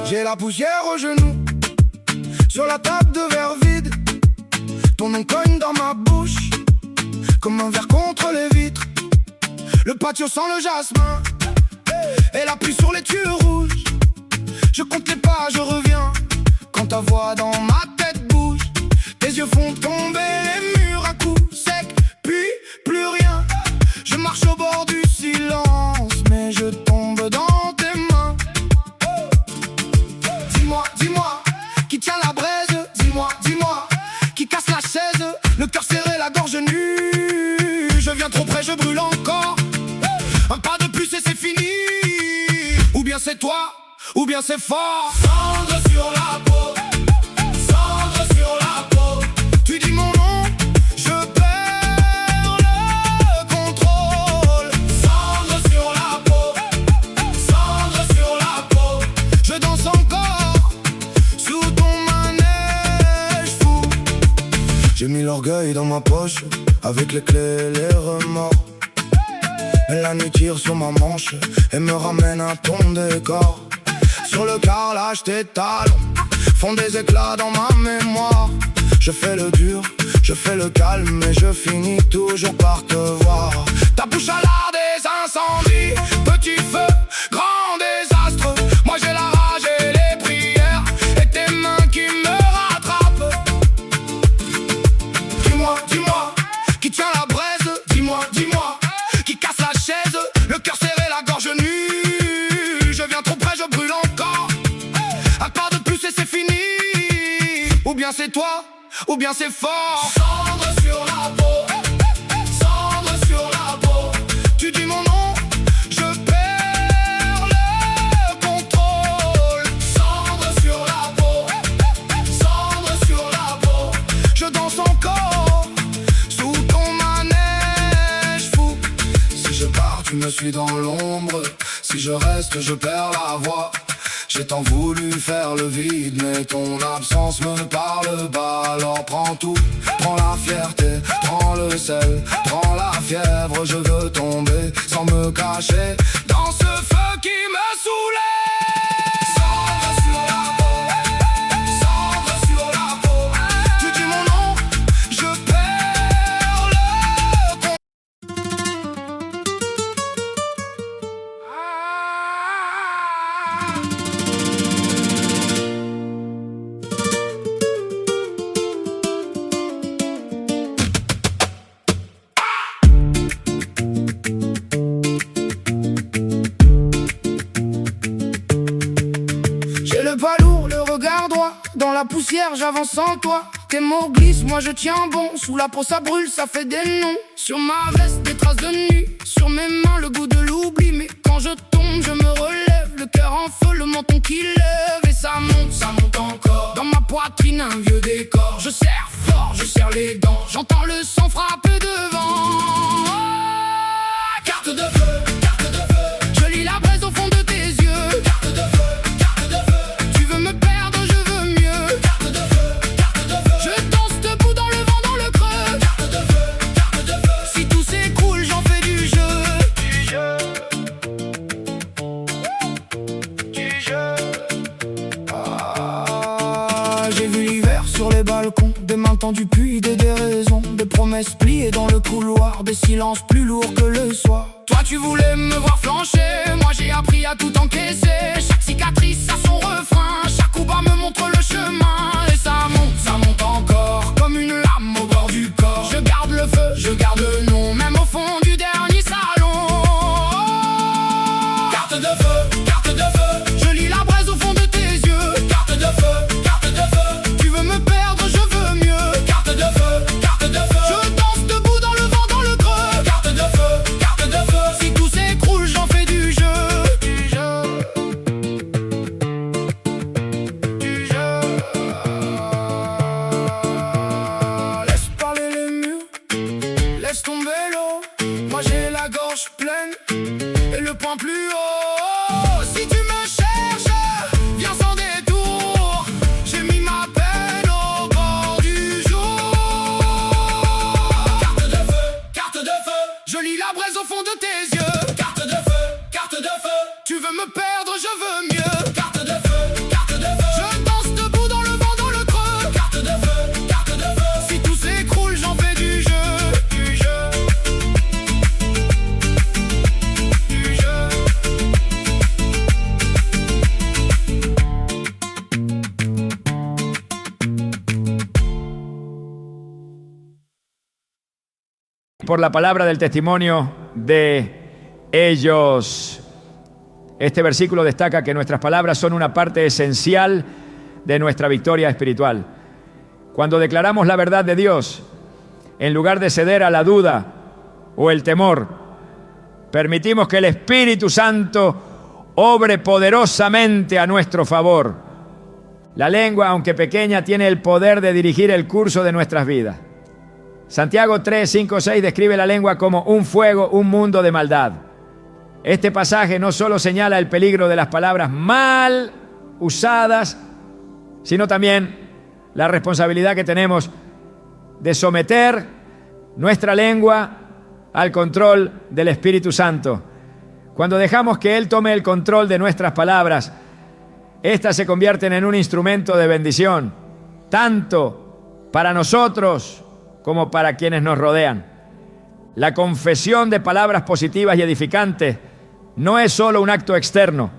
j'ai la poussière aux genoux, sur la table de verre vide. Ton nom cogne dans ma bouche, comme un verre contre les vitres. Le patio sent le jasmin, et la pluie sur les tuyaux rouges. Je compte les pas, je reviens, quand ta voix dans ma tête bouge. Tes yeux font tomber les murs à coups secs, puis plus rien. Je marche au bord du silence, mais je tombe dans tes mains. Dis-moi, qui tient la braise. Dis-moi, qui casse la chaise. Le cœur serré, la gorge nue. Je viens trop près, je brûle encore. Un pas de plus et c'est fini. Ou bien c'est toi, ou bien c'est fort. Cendre sur la peau, cendre sur la peau. Tu dis mon nom, je perds le contrôle. Cendre sur la peau, cendre sur la peau. Je danse encore sous ton manège fou. J'ai mis l'orgueil dans ma poche, avec les clés et les remords. La nuit tire sur ma manche et me ramène à ton décor. Sur le carrelage, tes talons font des éclats dans ma mémoire. Je fais le dur, je fais le calme, mais je finis toujours par te voir. Ta bouche a l'art des incendies, petit feu, grand désastre. Moi j'ai la rage et les prières, et tes mains qui me rattrapent. Dis-moi, bien c'est toi, ou bien c'est fort. Cendre sur la peau, cendre sur la peau. Tu dis mon nom, je perds le contrôle. Cendre sur la peau, cendre sur la peau. Je danse encore sous ton manège fou. Si je pars, tu me suis dans l'ombre. Si je reste, je perds la voix. J'ai tant voulu faire le vide, mais ton absence me parle bas. Alors prends tout, prends la fierté, prends le sel, prends la fièvre. Je veux tomber sans me cacher dans ce feu qui me soulève. Cendre sur la peau, cendre sur la peau. Tu dis mon nom, je perds le contrôle. J'ai le pas lourd, le regard droit. Dans la poussière, j'avance sans toi. Tes mots glissent, moi je tiens bon. Sous la peau, ça brûle, ça fait des noms. Sur ma veste, des traces de nuit. Sur mes mains, le goût de l'oubli. Mais quand je tombe, je me relève. Le cœur en feu, le menton qui lève. Et ça monte encore. Dans ma poitrine, un vieux décor. Je serre fort, je serre les dents. J'entends le sang frapper devant. Carte de feu, carte de feu. Je lis la braise au fond de tes yeux. Carte de feu, carte de feu. Tu veux me perdre, je veux mieux. Carte de feu, carte de feu. Je danse debout dans le vent, dans le creux. Carte de feu, carte de feu. Si tout s'écroule, j'en fais du jeu. Du jeu. Du jeu. Ah, j'ai vu l'hiver sur les balcons. Des mains tendues puis des déraisons. Des promesses pliées dans le couloir. Des silences plus lourds que le soir. Toi tu voulais me voir flancher, moi j'ai appris à tout encaisser. Chaque cicatrice a son refrain, chaque coup bas me montre le chemin. Et ça monte encore, comme une lame au bord du corps. Je garde le feu, je garde le nom, même au fond du dernier salon. Carte de feu, carte de feu. Je lis la braise au fond de tes yeux. Carte de feu, carte de feu. Tu veux me perdre, je veux mieux. Carte de feu, carte de feu. Je danse debout dans le vent, dans le creux. Carte de feu, carte de feu. Si tout s'écroule, j'en fais du jeu. Du jeu. Du jeu. Laisse parler les murs, laisse tomber l'eau. Moi j'ai la gorge pleine et le poing plus haut. Si tu me cherches, viens sans détour. J'ai mis ma peine au bord du jour. Carte de feu, carte de feu. Je lis la braise au fond de tes yeux. Carte de feu, carte de feu. Tu veux me perdre, je veux mieux. Carte de feu, carte de feu. Je danse debout dans le vent, dans le creux. Carte de feu, carte de feu. Si tout s'écroule, j'en fais du jeu. Du jeu. Du jeu. Por la palabra del testimonio de ellos. Este versículo destaca que nuestras palabras son una parte esencial de nuestra victoria espiritual. Cuando declaramos la verdad de Dios, en lugar de ceder a la duda o el temor, permitimos que el Espíritu Santo obre poderosamente a nuestro favor. La lengua, aunque pequeña, tiene el poder de dirigir el curso de nuestras vidas. Santiago 3, 5, 6 describe la lengua como un fuego, un mundo de maldad. Este pasaje no solo señala el peligro de las palabras mal usadas, sino también la responsabilidad que tenemos de someter nuestra lengua al control del Espíritu Santo. Cuando dejamos que Él tome el control de nuestras palabras, éstas se convierten en un instrumento de bendición, tanto para nosotros como para quienes nos rodean. La confesión de palabras positivas y edificantes no es solo un acto externo,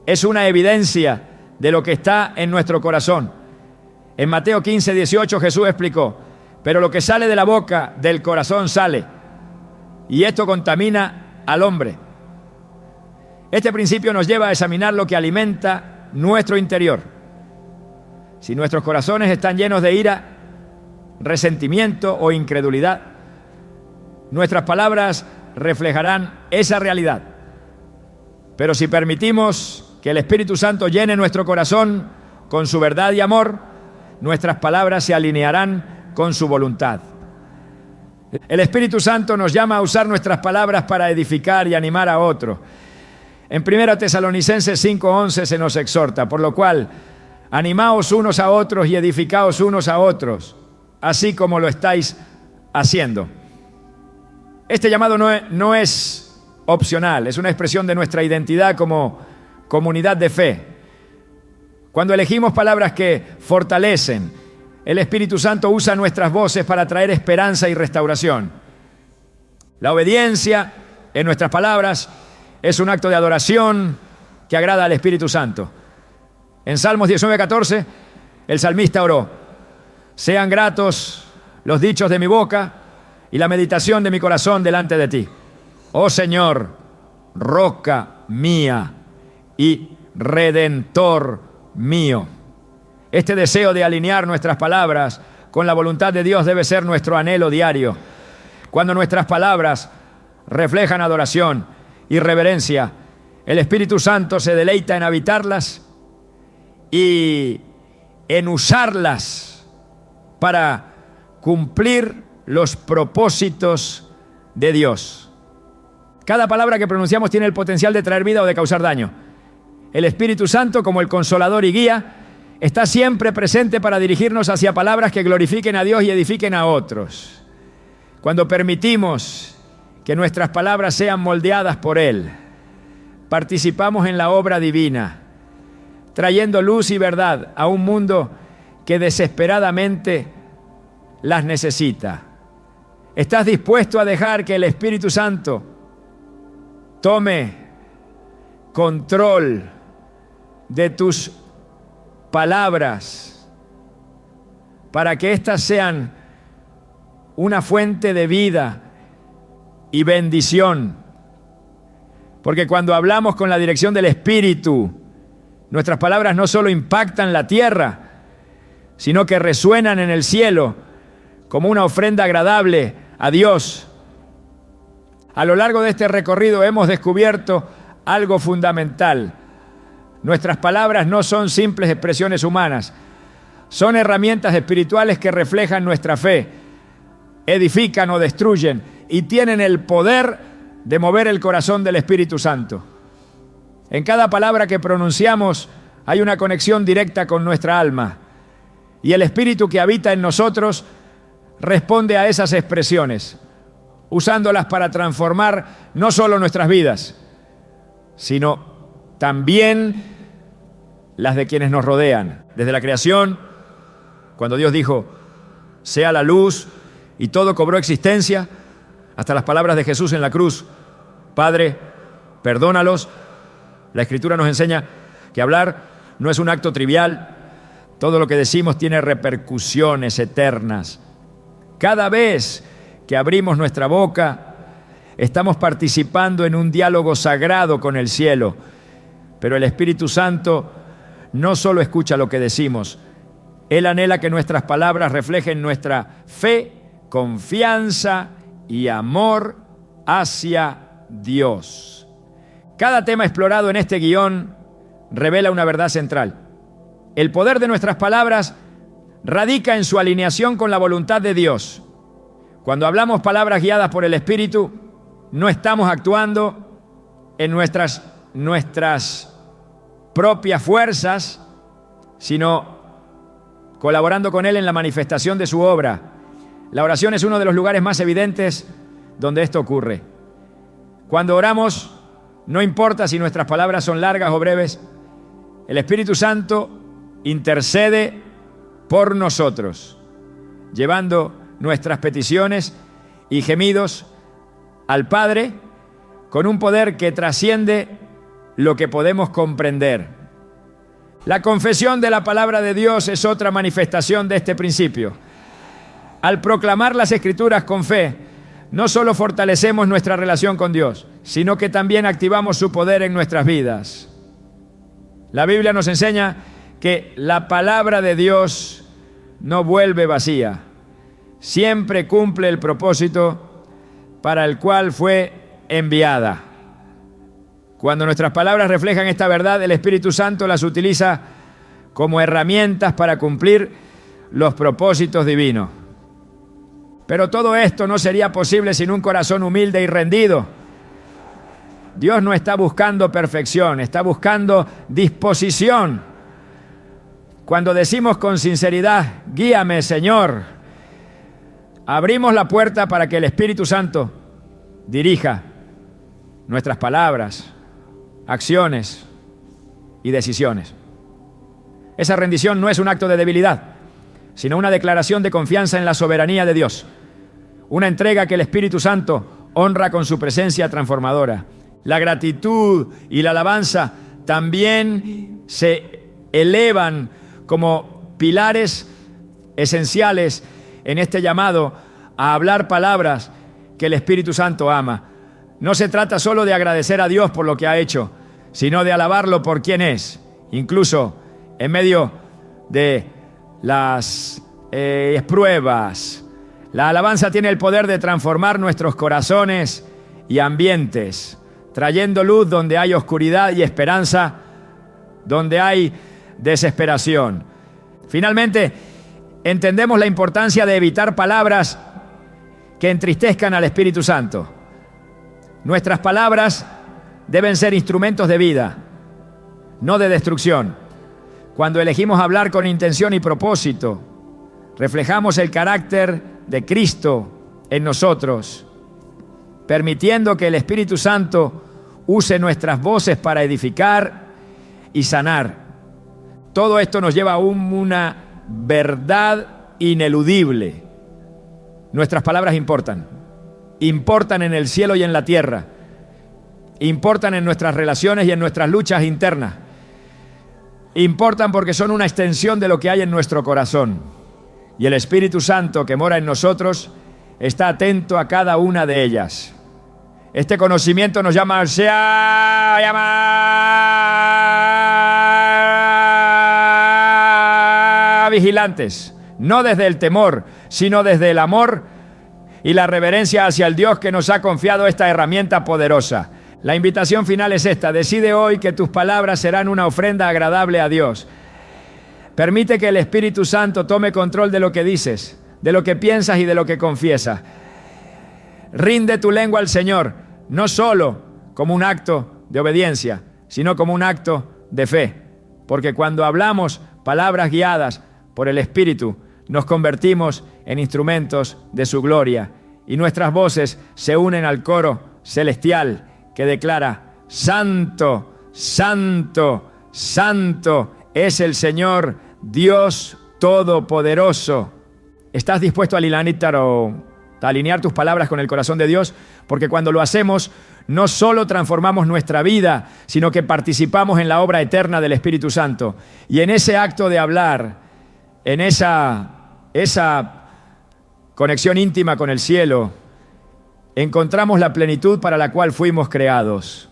es una evidencia de lo que está en nuestro corazón. En Mateo 15, 18 Jesús explicó: pero lo que sale de la boca, del corazón sale, y esto contamina al hombre. Este principio nos lleva a examinar lo que alimenta nuestro interior. Si nuestros corazones están llenos de ira, resentimiento o incredulidad, nuestras palabras reflejarán esa realidad. Pero si permitimos que el Espíritu Santo llene nuestro corazón con su verdad y amor, nuestras palabras se alinearán con su voluntad. El Espíritu Santo nos llama a usar nuestras palabras para edificar y animar a otros. En 1 Tesalonicenses 5:11 se nos exhorta, por lo cual, animaos unos a otros y edificaos unos a otros, así como lo estáis haciendo. Este llamado no es opcional, es una expresión de nuestra identidad como comunidad de fe. Cuando elegimos palabras que fortalecen, el Espíritu Santo usa nuestras voces para traer esperanza y restauración. La obediencia en nuestras palabras es un acto de adoración que agrada al Espíritu Santo. En Salmos 19:14, el salmista oró: sean gratos los dichos de mi boca y la meditación de mi corazón delante de ti. Oh Señor, roca mía y redentor mío. Este deseo de alinear nuestras palabras con la voluntad de Dios debe ser nuestro anhelo diario. Cuando nuestras palabras reflejan adoración y reverencia, el Espíritu Santo se deleita en habitarlas y en usarlas para cumplir los propósitos de Dios. Cada palabra que pronunciamos tiene el potencial de traer vida o de causar daño. El Espíritu Santo, como el consolador y guía, está siempre presente para dirigirnos hacia palabras que glorifiquen a Dios y edifiquen a otros. Cuando permitimos que nuestras palabras sean moldeadas por Él, participamos en la obra divina, trayendo luz y verdad a un mundo que desesperadamente las necesita. ¿Estás dispuesto a dejar que el Espíritu Santo tome control de tus palabras para que éstas sean una fuente de vida y bendición? Porque cuando hablamos con la dirección del Espíritu, nuestras palabras no solo impactan la tierra, sino que resuenan en el cielo como una ofrenda agradable a Dios. A lo largo de este recorrido hemos descubierto algo fundamental. Nuestras palabras no son simples expresiones humanas, son herramientas espirituales que reflejan nuestra fe, edifican o destruyen y tienen el poder de mover el corazón del Espíritu Santo. En cada palabra que pronunciamos hay una conexión directa con nuestra alma, y el Espíritu que habita en nosotros responde a esas expresiones, usándolas para transformar no solo nuestras vidas, sino también las de quienes nos rodean. Desde la creación, cuando Dios dijo, sea la luz, y todo cobró existencia, hasta las palabras de Jesús en la cruz, Padre, perdónalos. La Escritura nos enseña que hablar no es un acto trivial. Todo lo que decimos tiene repercusiones eternas. Cada vez que abrimos nuestra boca, estamos participando en un diálogo sagrado con el cielo. Pero el Espíritu Santo no solo escucha lo que decimos, Él anhela que nuestras palabras reflejen nuestra fe, confianza y amor hacia Dios. Cada tema explorado en este guión revela una verdad central. El poder de nuestras palabras radica en su alineación con la voluntad de Dios. Cuando hablamos palabras guiadas por el Espíritu, no estamos actuando en nuestras propias fuerzas, sino colaborando con Él en la manifestación de su obra. La oración es uno de los lugares más evidentes donde esto ocurre. Cuando oramos, no importa si nuestras palabras son largas o breves, el Espíritu Santo intercede por nosotros, llevando nuestras peticiones y gemidos al Padre con un poder que trasciende lo que podemos comprender. La confesión de la palabra de Dios es otra manifestación de este principio. Al proclamar las Escrituras con fe, no solo fortalecemos nuestra relación con Dios, sino que también activamos su poder en nuestras vidas. La Biblia nos enseña que la palabra de Dios no vuelve vacía. Siempre cumple el propósito para el cual fue enviada. Cuando nuestras palabras reflejan esta verdad, el Espíritu Santo las utiliza como herramientas para cumplir los propósitos divinos. Pero todo esto no sería posible sin un corazón humilde y rendido. Dios no está buscando perfección, está buscando disposición. Cuando decimos con sinceridad, guíame, Señor, abrimos la puerta para que el Espíritu Santo dirija nuestras palabras, acciones y decisiones. Esa rendición no es un acto de debilidad, sino una declaración de confianza en la soberanía de Dios. Una entrega que el Espíritu Santo honra con su presencia transformadora. La gratitud y la alabanza también se elevan como pilares esenciales en este llamado a hablar palabras que el Espíritu Santo ama. No se trata solo de agradecer a Dios por lo que ha hecho, sino de alabarlo por quien es, incluso en medio de las pruebas. La alabanza tiene el poder de transformar nuestros corazones y ambientes, trayendo luz donde hay oscuridad y esperanza donde hay desesperación. Finalmente, entendemos la importancia de evitar palabras que entristezcan al Espíritu Santo. Nuestras palabras deben ser instrumentos de vida, no de destrucción. Cuando elegimos hablar con intención y propósito, reflejamos el carácter de Cristo en nosotros, permitiendo que el Espíritu Santo use nuestras voces para edificar y sanar. Todo esto nos lleva a una verdad ineludible. Nuestras palabras importan. Importan en el cielo y en la tierra. Importan en nuestras relaciones y en nuestras luchas internas. Importan porque son una extensión de lo que hay en nuestro corazón. Y el Espíritu Santo que mora en nosotros está atento a cada una de ellas. Este conocimiento nos llama vigilantes, no desde el temor, sino desde el amor y la reverencia hacia el Dios que nos ha confiado esta herramienta poderosa. La invitación final es esta: decide hoy que tus palabras serán una ofrenda agradable a Dios. Permite que el Espíritu Santo tome control de lo que dices, de lo que piensas y de lo que confiesas. Rinde tu lengua al Señor, no solo como un acto de obediencia, sino como un acto de fe. Porque cuando hablamos palabras guiadas por el Espíritu, nos convertimos en instrumentos de su gloria. Y nuestras voces se unen al coro celestial que declara: Santo, Santo, Santo es el Señor Dios Todopoderoso. ¿Estás dispuesto a alinear tus palabras con el corazón de Dios? Porque cuando lo hacemos, no solo transformamos nuestra vida, sino que participamos en la obra eterna del Espíritu Santo. Y en ese acto de hablar, en esa conexión íntima con el cielo, encontramos la plenitud para la cual fuimos creados.